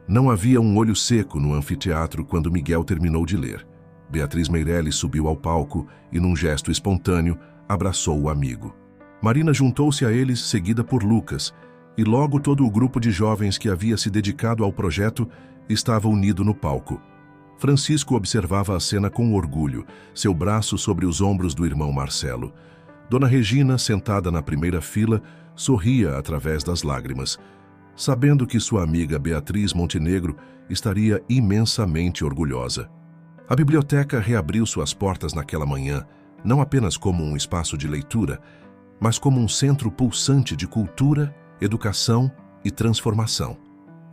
Não havia um olho seco no anfiteatro quando Miguel terminou de ler. Beatriz Meirelles subiu ao palco e, num gesto espontâneo, abraçou o amigo. Marina juntou-se a eles, seguida por Lucas, e logo todo o grupo de jovens que havia se dedicado ao projeto estava unido no palco. Francisco observava a cena com orgulho, seu braço sobre os ombros do irmão Marcelo. Dona Regina, sentada na primeira fila, sorria através das lágrimas, sabendo que sua amiga Beatriz Montenegro estaria imensamente orgulhosa. A biblioteca reabriu suas portas naquela manhã, não apenas como um espaço de leitura, mas como um centro pulsante de cultura, educação e transformação.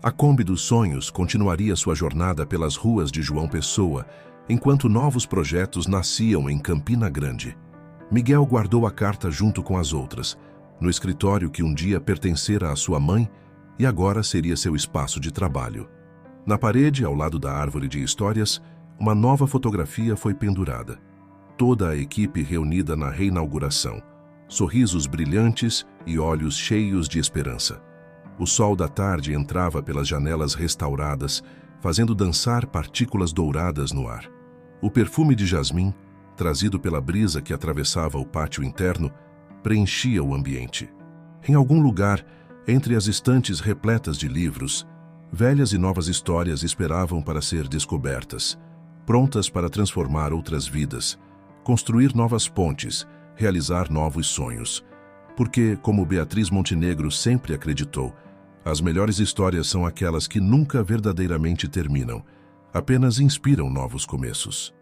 A Kombi dos Sonhos continuaria sua jornada pelas ruas de João Pessoa, enquanto novos projetos nasciam em Campina Grande. Miguel guardou a carta junto com as outras, no escritório que um dia pertencera à sua mãe e agora seria seu espaço de trabalho. Na parede, ao lado da árvore de histórias, uma nova fotografia foi pendurada. Toda a equipe reunida na reinauguração, sorrisos brilhantes e olhos cheios de esperança. O sol da tarde entrava pelas janelas restauradas, fazendo dançar partículas douradas no ar. O perfume de jasmim, trazido pela brisa que atravessava o pátio interno, preenchia o ambiente. Em algum lugar, entre as estantes repletas de livros, velhas e novas histórias esperavam para ser descobertas, prontas para transformar outras vidas, construir novas pontes, realizar novos sonhos. Porque, como Beatriz Montenegro sempre acreditou, as melhores histórias são aquelas que nunca verdadeiramente terminam, apenas inspiram novos começos.